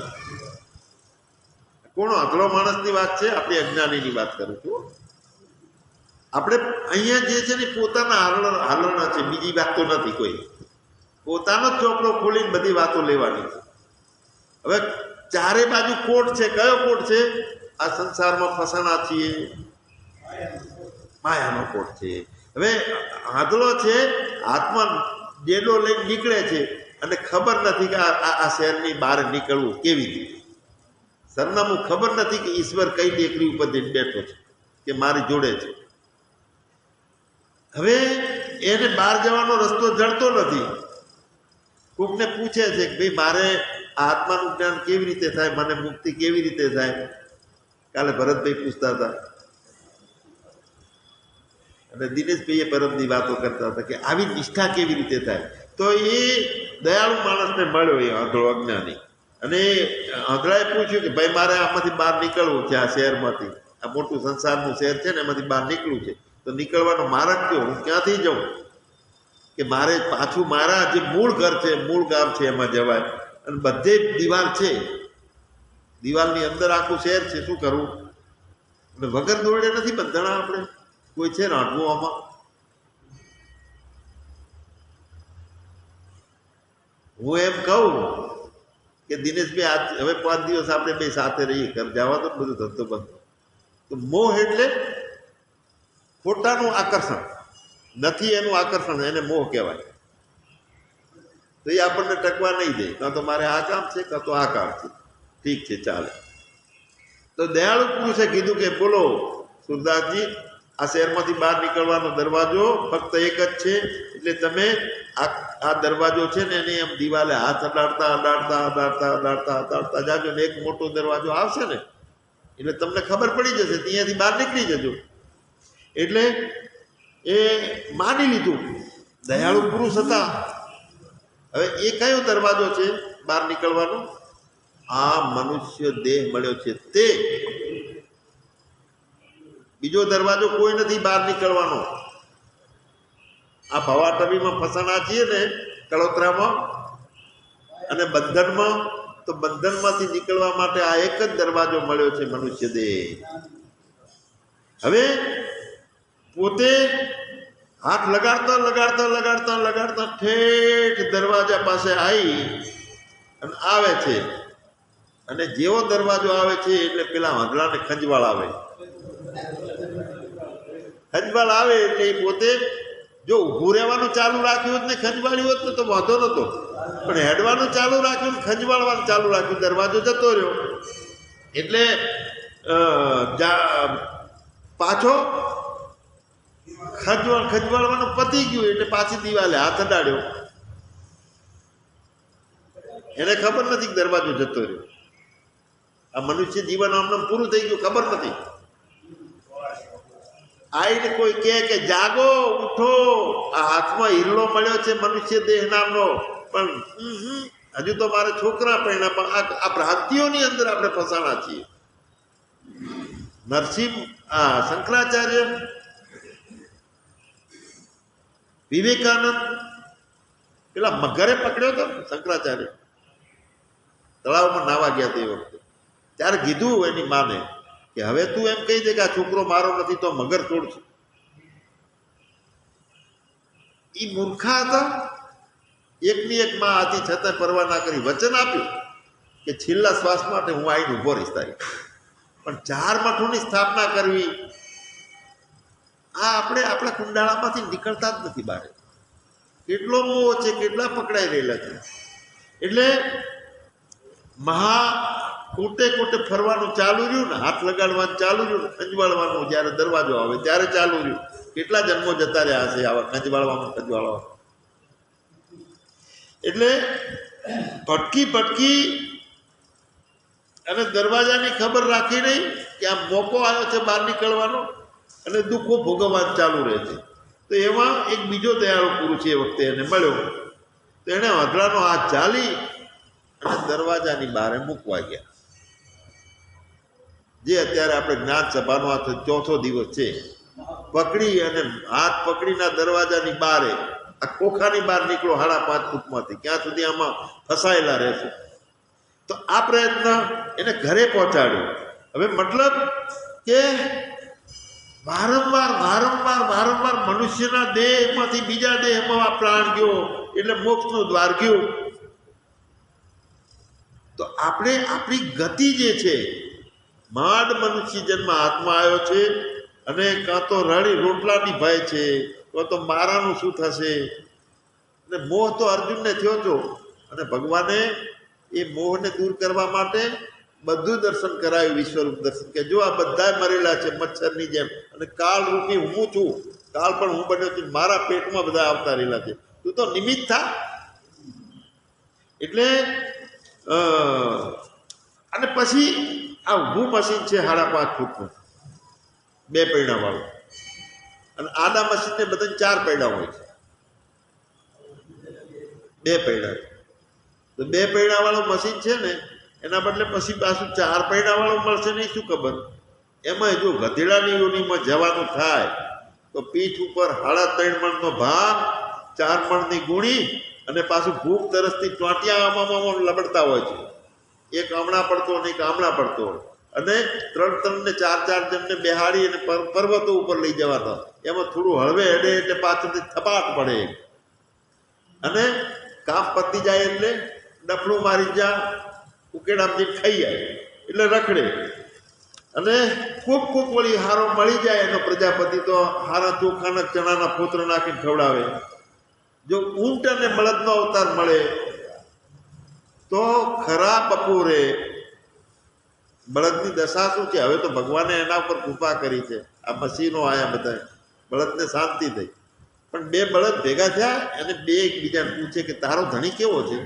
કોણ? આંધળો માણસની વાત છે, આપણી અજ્ઞાનીની વાત કરું છું. આપણે અહીંયા જે છે ને પોતાના હાલણા છે, બીજી વાત તો નથી. કોઈ પોતાનો જ ચોપડો ખોલીને બધી વાતો લેવાની છે. હવે ચારે બાજુ કોટ છે. કયો કોટ છે? આ સંસારમાં ફસાણા છીએ, માયાનો કોટ છે. હવે આંધળો છે, હાથમાં ડેડો લઈને નીકળે છે અને ખબર નથી કે આ શહેરની બહાર નીકળવું કેવી રીતે. સરનામું ખબર નથી કે ઈશ્વર કઈ ટેકરી ઉપર જઈને બેઠો છે કે મારી જોડે છે. હવે એને બહાર જવાનો રસ્તો જડતો નથી. કોકને પૂછે છે કે ભાઈ મારે આત્માનું જ્ઞાન કેવી રીતે થાય, મને મુક્તિ કેવી રીતે થાય? કાલે ભરતભાઈ પૂછતા હતા અને દિનેશભાઈએ પરમની વાતો કરતા હતા કે આવી નિષ્ઠા કેવી રીતે થાય. તો એ દયાળુ માણસને મળ્યો, એ આંધળો અજ્ઞાની, અને આંધળાએ પૂછ્યું કે ભાઈ મારે આમાંથી બહાર નીકળવું છે, આ શહેરમાંથી, આ મોટું સંસારનું શહેર છે ને એમાંથી બહાર નીકળવું છે, તો નીકળવાનો માર્ગ કયો? હું ક્યાંથી જાઉં? કે મારે પાછું મારા જે મૂળ ઘર છે, મૂળ ગામ છે, એમાં જવાય. અને બધે દિવાલ છે, દિવાલની અંદર આખું શહેર છે, શું કરવું? અને વગર દોરડે નથી બંધાણા આપણે. કોઈ છે રાંધવું આમાં? હું એમ કહું કે દિનેશભાઈ આજ હવે 5 દિવસ આપણે બે સાથે રહીએ, ઘર જવા તો બધું ધંધો બંધ. તો મોહ એટલે ખોટાનું આકર્ષણ નથી, એનું આકર્ષણ, એને મોહ કહેવાય. તો એ આપણને ટકવા નહીં દે. કાં તો મારે આ કામ છે, કાં તો આ કામ છે. ઠીક છે, ચાલે. તો દયાળુ પુરુષે કીધું કે બોલો સુરદાસજી, આ શહેરમાંથી બહાર નીકળવાનો દરવાજો ફક્ત એક જ છે, એટલે તમે આ દરવાજો છે ને એને એમ દિવાલે હાથ અડાડતા જાજો ને એક મોટો દરવાજો આવશે ને એટલે તમને ખબર પડી જશે, ત્યાંથી બહાર નીકળી જજો. એટલે એ માની લીધું, દયાળુ પુરુષ હતા. હવે એ કયો દરવાજો છે બહાર નીકળવાનો? આ મનુષ્ય દેહ મળ્યો છે તે. બીજો દરવાજો કોઈ નથી બહાર નીકળવાનો. આ ભવાટવીમાં ફસાણા છીએ ને, કળોતરામાં અને બંધનમાં, તો બંધનમાંથી નીકળવા માટે આ એક જ દરવાજો મળ્યો છે, મનુષ્ય દેહ. હવે પોતે હાથ લગાડતા ઠેઠ દરવાજા પાસે આવી અને આવે છે. અને જેવો દરવાજો આવે છે એટલે પેલા વાંદરાને ખંજવાળ આવે. ખંજવાળ આવે એટલે એ પોતે જો ઊભું રહેવાનું ચાલુ રાખ્યું હોત ને ખંજવાળ્યું હોત ને તો વાંધો નહોતો, પણ હેડવાનું ચાલુ રાખ્યું ને ખંજવાળવાનું ચાલુ રાખ્યું, દરવાજો જતો રહ્યો. એટલે પાછો ખંજવાળવાનું પતી ગયું એટલે પાછી દિવાલે હાથ અડાડ્યો. એને ખબર નથી કે દરવાજો જતો રહ્યો. આ મનુષ્ય જીવન આમને પૂરું થઈ ગયું, ખબર નથી. આઈને કોઈ કહે કે જાગો, ઉઠો, આ હાથમાં હિરલો મળ્યો છે મનુષ્ય દેહ નામનો, પણ હજુ તો મારે છોકરા પહેણા. પણ આ ભ્રાંતિઓની અંદર આપણે ફસાણા છીએ. શંકરાચાર્ય, વિવેકાનંદ પેલા મગરે પકડ્યો હતો શંકરાચાર્ય, તળાવમાં નાવા ગયા તે વખતે. ત્યારે કીધું એની માને કે હવે તું એમ કહી દે કે આ છોકરો મારો નથી તો મગર છોડશે. એ મૂર્ખા હતા. એકની એક માં હતી છતાં પરવા ના કરી વચન આપ્યું કે છેલ્લા શ્વાસ માટે હું આવીને ઊભો રહીશ તારી, પણ 4 મઠોની સ્થાપના કરવી આ આપણે આપણા કુંડાળામાંથી નીકળતા જ નથી બહાર. કેટલો મોહ છે, કેટલા પકડાઈ રહેલા છે. એટલે કોટે કોટે ફરવાનું ચાલુ રહ્યું ને, હાથ લગાડવાનું ચાલુ રહ્યું ને, ખંજવાળવાનું જ્યારે દરવાજો આવે ત્યારે ચાલુ રહ્યું. કેટલા જન્મો જતા રહ્યા હશે આવા ખંજવાળવા. એટલે ભટકી અને દરવાજાની ખબર રાખી નહીં કે આ મોકો આવ્યો છે બહાર નીકળવાનો, અને દુઃખો ભોગવવાનું ચાલુ રહે છે. તો એમાં એક બીજો દયાળુ પુરુષ એ વખતે એને મળ્યો, તો એણે વાઘડાનો હાથ ઝાલી અને દરવાજાની બહાર મૂકવા ગયા. જે અત્યારે આપણે જ્ઞાન સભાનો આ 4થો દિવસ છે, પકડી અને હાથ પકડીને દરવાજાની બહાર આ ખોખાની બહાર નીકળો 5.5 ફૂટમાંથી, ક્યાં સુધી આમાં ફસાયેલા રહેશે. તો આ પ્રયત્ન એને ઘરે પહોંચાડ્યો. હવે મતલબ કે વારંવાર મનુષ્યના દેહમાંથી બીજા દેહમાં આ પ્રાણ ગયો એટલે મોક્ષનું દ્વાર ગયું. તો આપણે આપણી ગતિ જે છે, માંડ મનુષ્ય જન્મ હાથમાં આવ્યો છે, અને કાં તો રોટલાની ભય છે, કાં તો મારાનું શું થશે. અને મોહ તો અર્જુનને થયો છો, અને ભગવાને એ મોહને દૂર કરવા માટે બધું દર્શન કરાવ્યું, વિશ્વરૂપ દર્શન, કે જો આ બધા મરેલા છે મચ્છરની જેમ, અને કાળ રૂપી હું છું, કાળ પણ હું બન્યો છું, મારા પેટમાં બધા આવતા રહેલા છે, તું તો નિમિત્ત થા. એટલે અને પછી આ ઊભું મશીન છે 5.5 ફૂટનું, 2 પૈડા વાળું, અને આડા મશીનને બધા 4 પૈડા હોય છે, 2 પૈડા. તો 2 પૈડા વાળું મશીન છે ને, એના બદલે પછી પાછું 4 પૈડા વાળું મળશે નહીં, શું ખબર. એમાં જો ગધેડાની યોનિમાં જવાનું થાય તો પીઠ ઉપર 3.5 મણનો ભાર, 4 મણની ગુણી, અને પાછું ભૂખ તરસથી ટોટિયા આમાં લબડતા હોય છે. એક આમણા પડતો અને એક આમણા પડતો હોય, અને 3 ને 4 જણને બેહાડી અને પર્વતો ઉપર લઈ જવાના. એમાં થોડું હળવે હેડે એટલે પાછળથી થપાટ પડે, અને કામ પતી જાય એટલે ડફલું મારી જા ઉકેડામથી ખાઈ જાય એટલે રખડે. અને કોક વળી હારો મળી જાય એનો પ્રજાપતિ તો હારા ચોખાના ચણાના પોત્ર નાખીને ખવડાવે. જો ઊંટ અને બળદનો અવતાર મળે તો ખરા બપોરે બળદની દશા શું છે. હવે તો ભગવાને એના ઉપર કૃપા કરી છે, આ મશીનો આવ્યા બધા, બળદને શાંતિ થઈ. પણ 2 બળદ ભેગા થયા અને 2 એકબીજાને પૂછે કે તારો ધણી કેવો છે.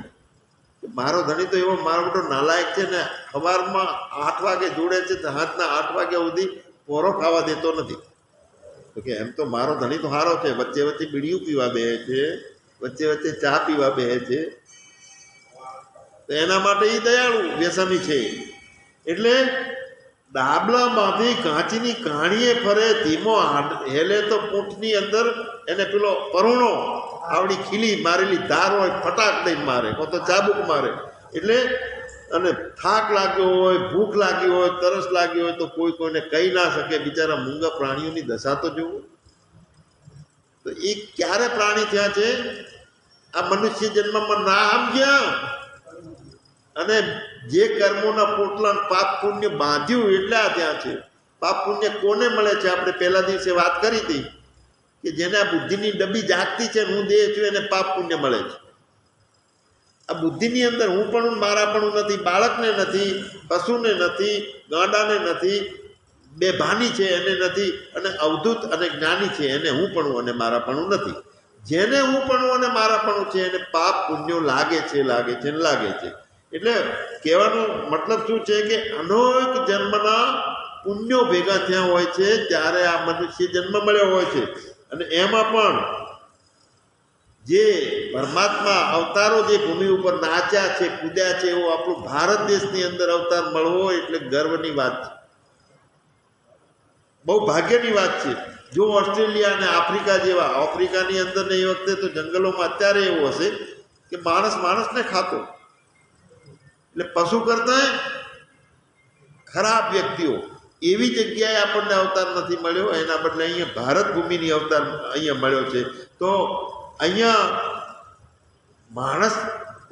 મારો ધણી તો એવો મારો મોટો નાલાયક છે ને, સવારમાં 8 વાગે જોડે છે તો હાથના 8 વાગ્યા સુધી પોરો ખાવા દેતો નથી. તો કે એમ તો મારો ધણી તો સારો છે, વચ્ચે બીડીયું પીવા બેસે છે, વચ્ચે ચા પીવા બેસે છે, તો એના માટે એ દયાળુ વ્યસની છે. એટલે ડાબલામાંથી કાચીની કાણીએ ફરે, ધીમો હેલે તો પૂંઠની અંદર એને પેલો પરુણો આવડી ખીલી મારેલી ધાર હોય, ફટાક દઈને મારે, કો તો ચાબુક મારે. એટલે અને થાક લાગ્યો હોય, ભૂખ લાગી હોય, તરસ લાગી હોય તો કોઈને કહી ના શકે. બિચારા મૂંગા પ્રાણીઓની દશા તો જુઓ. તો એ ક્યારે પ્રાણી થયા છે? આ મનુષ્ય જન્મમાં ના સમજ્યા, અને જે કર્મોના પોટલા પાપ પુણ્ય બાંધ્યું એટલે આ ત્યાં છે. પાપ પુણ્ય કોને મળે છે? આપણે પહેલા દિવસે વાત કરી હતી કે જેને આ બુદ્ધિની ડબ્બી જાગતી છે, હું દેહ છું, એને પાપ પુણ્ય મળે છે. આ બુદ્ધિની અંદર હું પણ મારા પણ નથી, બાળકને નથી, પશુને નથી, ગાંડાને નથી, બેભાની છે એને નથી, અને અવધૂત અને જ્ઞાની છે એને હું પણ અને મારા પણ નથી. જેને હું પણ અને મારા પણ છે એને પાપ પુણ્યો લાગે છે. એટલે કહેવાનો મતલબ શું છે કે અનેક જન્મના પુણ્યો ભેગા થયા હોય છે ત્યારે આ મનુષ્ય જન્મ મળ્યો હોય છે. અને એમાં પણ જે પરમાત્મા અવતારો જે ભૂમિ ઉપર નાચ્યા છે, કૂદ્યા છે, એવો આપણું ભારત દેશની અંદર અવતાર મળવો એટલે ગર્વની વાત છે, બહુ ભાગ્યની વાત છે. જો ઓસ્ટ્રેલિયા અને આફ્રિકા જેવા, આફ્રિકાની અંદર ને એ વખતે તો જંગલોમાં અત્યારે એવું હશે કે માણસને ખાતો, એટલે પશુ કરતા ખરાબ વ્યક્તિઓ, એવી જગ્યાએ આપણને અવતાર નથી મળ્યો. એના બદલે અહીંયા ભારત ભૂમિની અવતાર અહીંયા મળ્યો છે. તો અહીંયા માણસ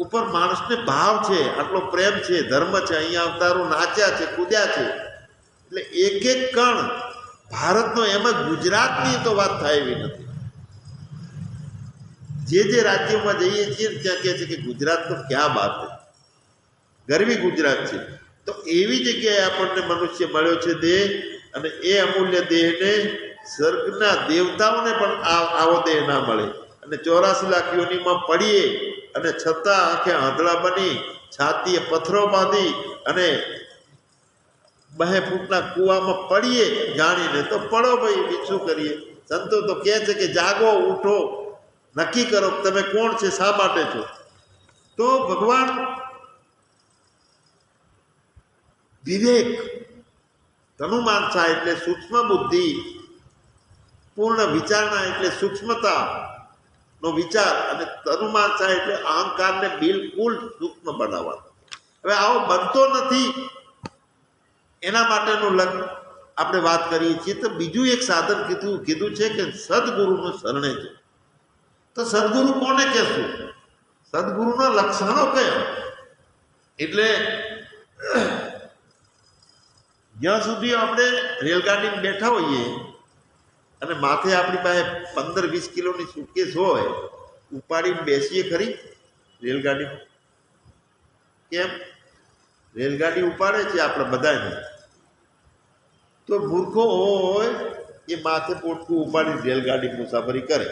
ઉપર માણસને ભાવ છે, આટલો પ્રેમ છે, ધર્મ છે, અહીંયા અવતારો નાચ્યા છે, કૂદ્યા છે, એટલે એક એક કણ ભારતનો, એમાં ગુજરાતની તો વાત થાય એવી નથી. જે રાજ્યોમાં જઈએ છીએ ત્યાં કહે છે કે ગુજરાત તો ક્યાં બાત છે, ગરવી ગુજરાત છે. તો એવી જગ્યાએ આપણને મનુષ્ય મળ્યો છે દેહ, અને એ અમૂલ્ય દેહને સ્વર્ગના દેવતાઓને પણ આવો દેહ ના મળે. અને 84 લાખ યોનિમાં પડીએ અને છતાં આંખે આંધળા બની, છાતીએ પથ્થરો બાંધી અને 2 ફૂટના કૂવામાં પડીએ જાણીને, તો પડો ભાઈ, બીજું શું કરીએ. સંતો તો કહે છે કે જાગો, ઉઠો, નક્કી કરો તમે કોણ છે, શા માટે છો. તો ભગવાન વિવેક, તનુમાનસા એટલે સૂક્ષ્મ બુદ્ધિ, પૂર્ણ વિચારણા એટલે સૂક્ષ્મતા નો વિચાર, અને તનુમાનસા એટલે અહંકારને બિલકુલ સૂક્ષ્મ બનાવવાનો. હવે આવો બનતો નથી, એના માટેનું આપણે વાત કરીએ છીએ. તો બીજું એક સાધન કીધું છે કે સદગુરુનું શરણે છે. તો સદગુરુ કોને કહેશું, સદગુરુના લક્ષણો કયા? એટલે જ્યાં સુધી આપણે રેલગાડીમાં બેઠા હોઈએ અને માથે આપણી પાસે 15-20 કિલોની સુટકેસ હોય, ઉપાડીને બેસીએ ખરી રેલગાડીમાં? કેમ? રેલગાડી ઉપાડે છે આપણે બધાને. તો મૂર્ખો હોય એ માથે પોટકું ઉપાડીને રેલગાડી મુસાફરી કરે.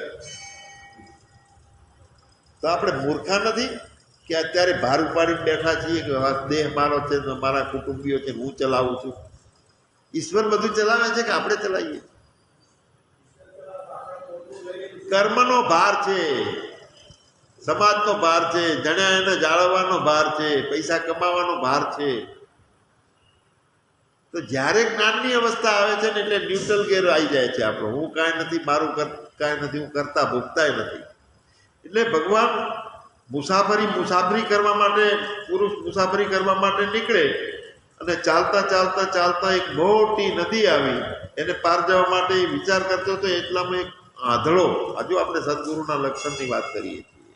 તો આપણે મૂર્ખા નથી કે અત્યારે ભાર ઉપાડીને બેઠા છીએ કે દેહ મારો છે, મારા કુટુંબીઓ છે, હું ચલાવું છું. ઈશ્વર બધું ચલાવે છે કે આપણે ચલાવીએ? કર્મનો ભાર છે, સમાજનો ભાર છે, જણ્યા એને જાળવવાનો ભાર છે, પૈસા કમાવાનો ભાર છે. તો જ્યારે જ્ઞાનની અવસ્થા આવે છે ને, એટલે ન્યુટ્રલ ગેર આવી જાય છે આપણો. હું કાંઈ નથી, મારું કાંઈ નથી, હું કરતા ભોગતાય નથી. એટલે ભગવાન મુસાફરી કરવા માટે, પુરુષ મુસાફરી કરવા માટે નીકળે, અને ચાલતા ચાલતા ચાલતા એક મોટી નદી આવી, એને પાર જવા માટે વિચાર કરતો હતો. એટલામાં એક આંધળો, હજુ આપણે સદગુરુના લક્ષણની વાત કરીએ છીએ,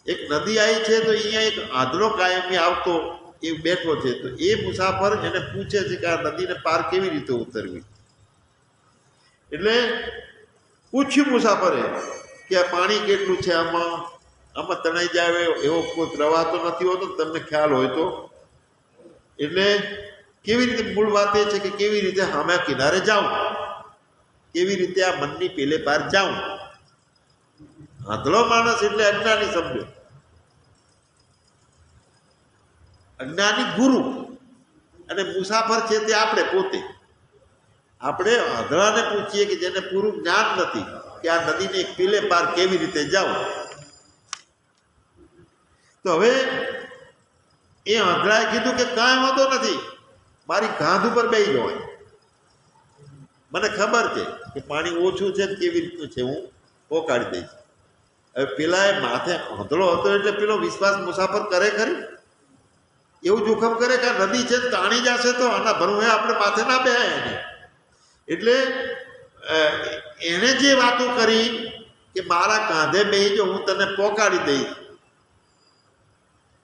એક નદી આવી છે. તો અહીંયા એક આંધળો કાયમી આવતો એ બેઠો છે. તો એ મુસાફર એને પૂછે છે કે આ નદીને પાર કેવી રીતે ઉતરવી. એટલે પૂછ્યું મુસાફરે કે આ પાણી કેટલું છે, આમાં તણાઈ જાય એવો કોઈ પ્રવાહ તો નથી હોતો, તમને ખ્યાલ હોય તો. એટલે કેવી રીતે, મૂળ વાત એ છે કે કેવી રીતે સામે કિનારે જાઉં, કેવી રીતે આ મનની પેલે પાર જાઉં. આંધળો માણસ એટલે અજ્ઞાની સમજો, અજ્ઞાની ગુરુ, અને મુસાફર છે તે આપણે પોતે. આપણે આંધળાને પૂછીએ કે જેને પૂરું જ્ઞાન નથી કે આ નદીને એક પેલે પાર કેવી રીતે જાઉં. તો હવે એ આંધળાએ કીધું કે કાંઈ વાંધો નથી, મારી કાંધ ઉપર બેસી જવાય, મને ખબર છે કે પાણી ઓછું છે, કેવી રીતનું છે, હું પોકાડી દઈશ. હવે પેલા એ માથે આંધળો હતો એટલે પેલો વિશ્વાસ મુસાફર કરે ખરી? એવું જોખમ કરે કે નદી છે તાણી જશે તો આના ભરવું આપણે માથે ના બેહાય એને. એટલે એને જે વાતો કરી કે મારા કાંધે બેસી જો, હું તને પોકાડી દઈશ.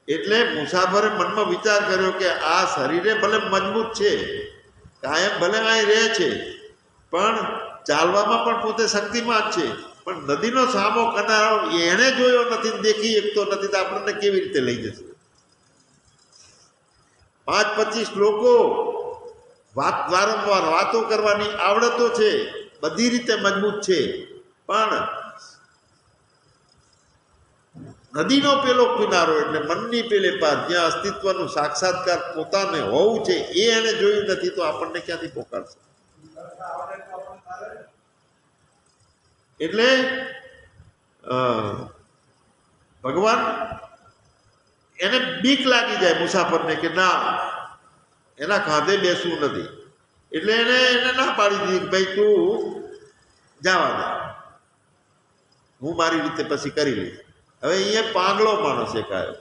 એટલે મુસાફરે મનમાં વિચાર કર્યો કે આ શરીરે ભલે મજબૂત છે, કાયમ ભલે અહીં રહે છે, પણ ચાલવામાં પણ પોતે શક્તિમાન છે, પણ નદીનો સામો કરનારો એને જોયો નથી, દેખી એકતો નથી, તો આપણને કેવી રીતે લઈ જશે? 5-25 લોકો વારંવાર વાતો કરવાની આવડતો છે, બધી રીતે મજબૂત છે, પણ નદીનો પેલો કિનારો એટલે મનની પેલે પાર, જ્યાં અસ્તિત્વનું સાક્ષાત્કાર પોતાને હોવું છે, એ એને જોયું નથી, તો આપણને ક્યાંથી પોકાડશે? એટલે ભગવાન એને બીક લાગી જાય મુસાફરને કે ના, એના કાંધે બેસવું નથી. એટલે એને ના પાડી દીધી કે ભાઈ તું જવા દે, હું મારી રીતે પછી કરી લઈશ. હવે અહીંયા પાંગળો માણસ એક આવ્યો.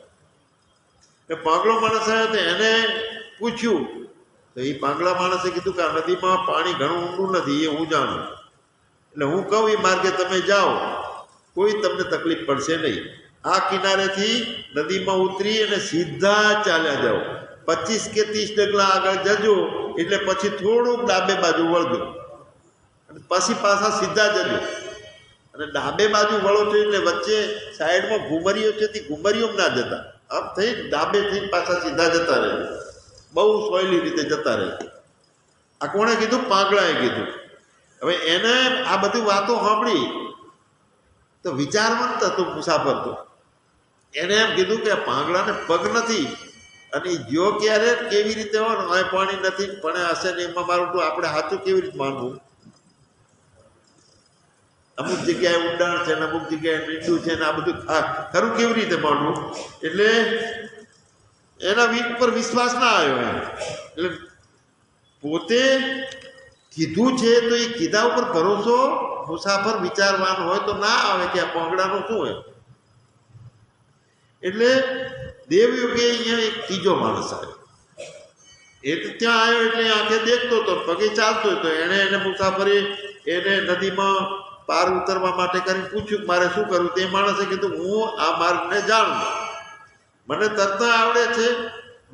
એ પાંગળો માણસ આવ્યો તો એને પૂછ્યું, તો એ પાંગળા માણસે કીધું કે આ નદીમાં પાણી ઘણું ઊંડું નથી, એ હું જાણું, એટલે હું કહું એ માર્ગે તમે જાઓ, કોઈ તમને તકલીફ પડશે નહીં. આ કિનારેથી નદીમાં ઉતરી અને સીધા ચાલ્યા જાઓ. 25 કે 30 ડગલા આગળ જજો એટલે પછી થોડુંક ડાબે બાજુ વળજો અને પછી પાછા સીધા જજો. અને ડાબે બાજુ વળો છો એટલે વચ્ચે સાઈડમાં ઘુમરીઓ છે તે ઘુમરીઓમાં ના જતા, આમ થઈ ડાબે થઈને પાછા સીધા જતા રહે. બહુ સોયલી રીતે જતા રહે. આ કોણે કીધું? પાંગળાએ કીધું. હવે એને આ બધી વાતો સાંભળી તો વિચારવંત હતો મુસાફર. તો એને એમ કીધું કે પાંગળાને પગ નથી અને જો ક્યારે કેવી રીતે હોય ને અહીં પાણી નથી પણ હશે ને એમાં મારું તો આપણે સાચું કેવી રીતે માનવું? અમુક જગ્યાએ ઊંડાણ છે ને અમુક જગ્યાએ મીંડું છે ને આ બધું ખરું કેવી રીતે માનવું? એટલે એના ઉપર વિશ્વાસ ના આવ્યો એમ. એટલે પોતે કીધું છે તો એ કીધા ઉપર ભરોસો મુસાફર વિચારવાનો હોય તો ના આવે કે આ પાંગડાનું શું હોય. એટલે દેવયુગે અહીંયા એક ત્રીજો માણસ આવ્યો. એ તો ત્યાં આવ્યો એટલે આંખે દેખતો હતો, પગે ચાલતો હતો. એને મુસાફરી એને નદીમાં પાર ઉતરવા માટે કરીને પૂછ્યું મારે શું કરવું? તે માણસે કીધું હું આ માર્ગને જાણું, મને તરતા આવડે છે,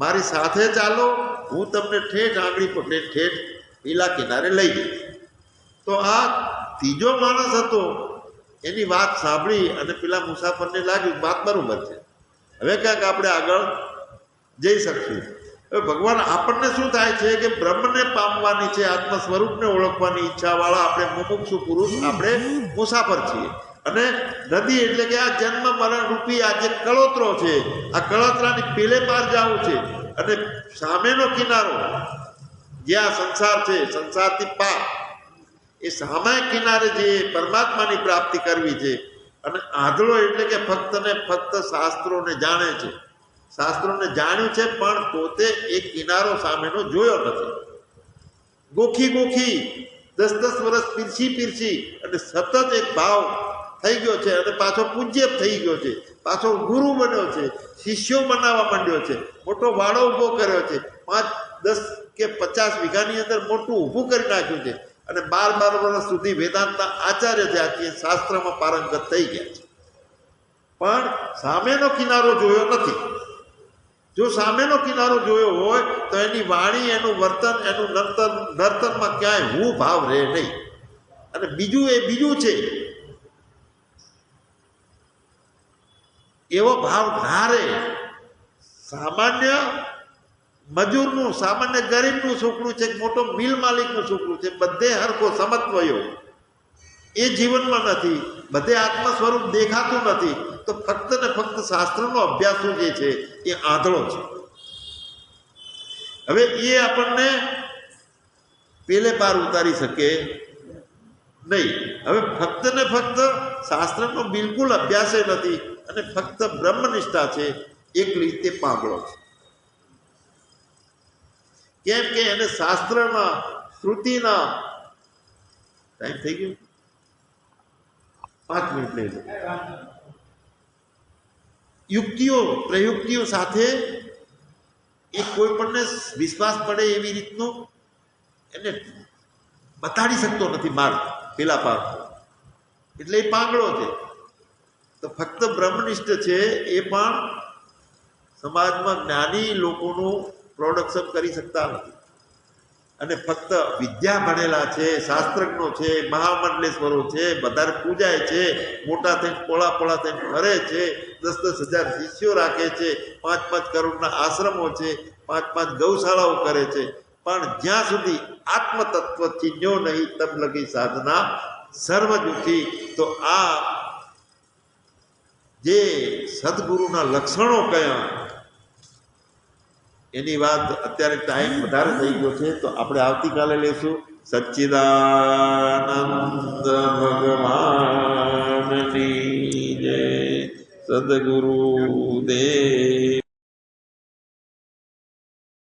મારી સાથે ચાલો, હું તમને ઠેઠ આંગળી પકડી ઠેઠ પેલા કિનારે લઈ જઈશ. તો આ ત્રીજો માણસ હતો. એની વાત સાંભળી અને પેલા મુસાફરને લાગ્યું વાત બરોબર છે, હવે ક્યાંક આપણે આગળ જઈ શકશું. હવે ભગવાન આપણને શું થાય છે કે બ્રહ્મને પામવાની છે, આત્મ સ્વરૂપને ઓળખવાની ઈચ્છાવાળા આપણે મુમુક્ષુ પુરુષ આપણે મુસાફર છીએ. અને નદી એટલે કે આ જન્મ મરણ રૂપી આ જે કળોતરો છે, આ કળોતરાની પેલે પાર જવું છે. અને સામેનો કિનારો જે આ સંસાર છે, સંસારથી પાર, એ સામે કિનારે જે પરમાત્માની પ્રાપ્તિ કરવી છે. અને આંધળો એટલે કે ફક્ત ને ફક્ત શાસ્ત્રોને જાણે છે, શાસ્ત્રોને જાણ્યું છે પણ પોતે એ કિનારો સામેનો જોયો નથી. ગોખી 10 વર્ષ પીરસી અને સતત એક ભાવ થઈ ગયો છે અને પાછો પૂજ્ય થઈ ગયો છે, પાછો ગુરુ બન્યો છે, શિષ્યો બનાવવા માંડ્યો છે, મોટો વાડો ઊભો કર્યો છે, 5, 10 કે 50 વીઘાની અંદર મોટું ઊભું કરી નાખ્યું છે. અને 12 વર્ષ સુધી વેદાંતના આચાર્ય છે, આથી શાસ્ત્રમાં પારંગત થઈ ગયા છે. પણ સામેનો કિનારો જોયો નથી. જો સામેનો કિનારો જોયો હોય તો એની વાણી, એનું વર્તન, એનું નર્તનમાં ક્યાંય હું ભાવ રહે નહીં. અને બીજું એ બીજું છે એવો ભાવ ના રહે. સામાન્ય મજૂરનું, સામાન્ય ગરીબનું છોકરું છે, મોટો મિલ માલિકનું છોકરું છે, બધે હરખો સમત્વયો એ જીવનમાં નથી, બધે આત્મ સ્વરૂપ દેખાતું નથી. તો ફક્ત ને ફક્ત શાસ્ત્રનો અભ્યાસુ જે છે એ આંધળો છે. હવે એ આપણને પેલે પાર ઉતારી શકે નહીં. હવે ફક્ત ને ફક્ત શાસ્ત્રનો બિલકુલ અભ્યાસ નથી અને ફક્ત બ્રહ્મનિષ્ઠા છે, એકલી તે પાંગળો છે. કેમ કે એને શાસ્ત્રના, શ્રુતિના, ટાઈમ થઈ ગયો, 5 મિનિટ લઈ લો, યુક્તિઓ પ્રયુક્તિઓ સાથે એ કોઈ પણને વિશ્વાસ પડે એવી રીતનું એને બતાડી શકતો નથી માર્ગ પેલા પાર. એટલે એ પાંગળો છે. તો ફક્ત બ્રહ્મનિષ્ઠ છે એ પણ સમાજમાં જ્ઞાની લોકોનું પ્રોડક્શન કરી શકતા નથી. અને ફક્ત વિદ્યા ભણેલા છે, શાસ્ત્રજ્ઞો છે, મહામંડલેશ્વરો છે, બધા પૂજાય છે, મોટા થઈને પોળા થઈને ફરે છે, 10-10 હજાર શિષ્યો રાખે છે, 5-5 કરોડના આશ્રમો છે, 5-5 ગૌશાળાઓ કરે છે. પણ જ્યાં સુધી આત્મતત્વ ચીન્યો નહીં તબ લગી સાધના સર્વ જૂઠી. તો આ જે સદગુરુના લક્ષણો કયા એની વાત અત્યારે ટાઈમ વધારે થઈ ગયો છે તો આપણે આવતીકાલે લેશું. સચ્ચિદાનંદ ભગવાનની જય. સદગુરુ દેવ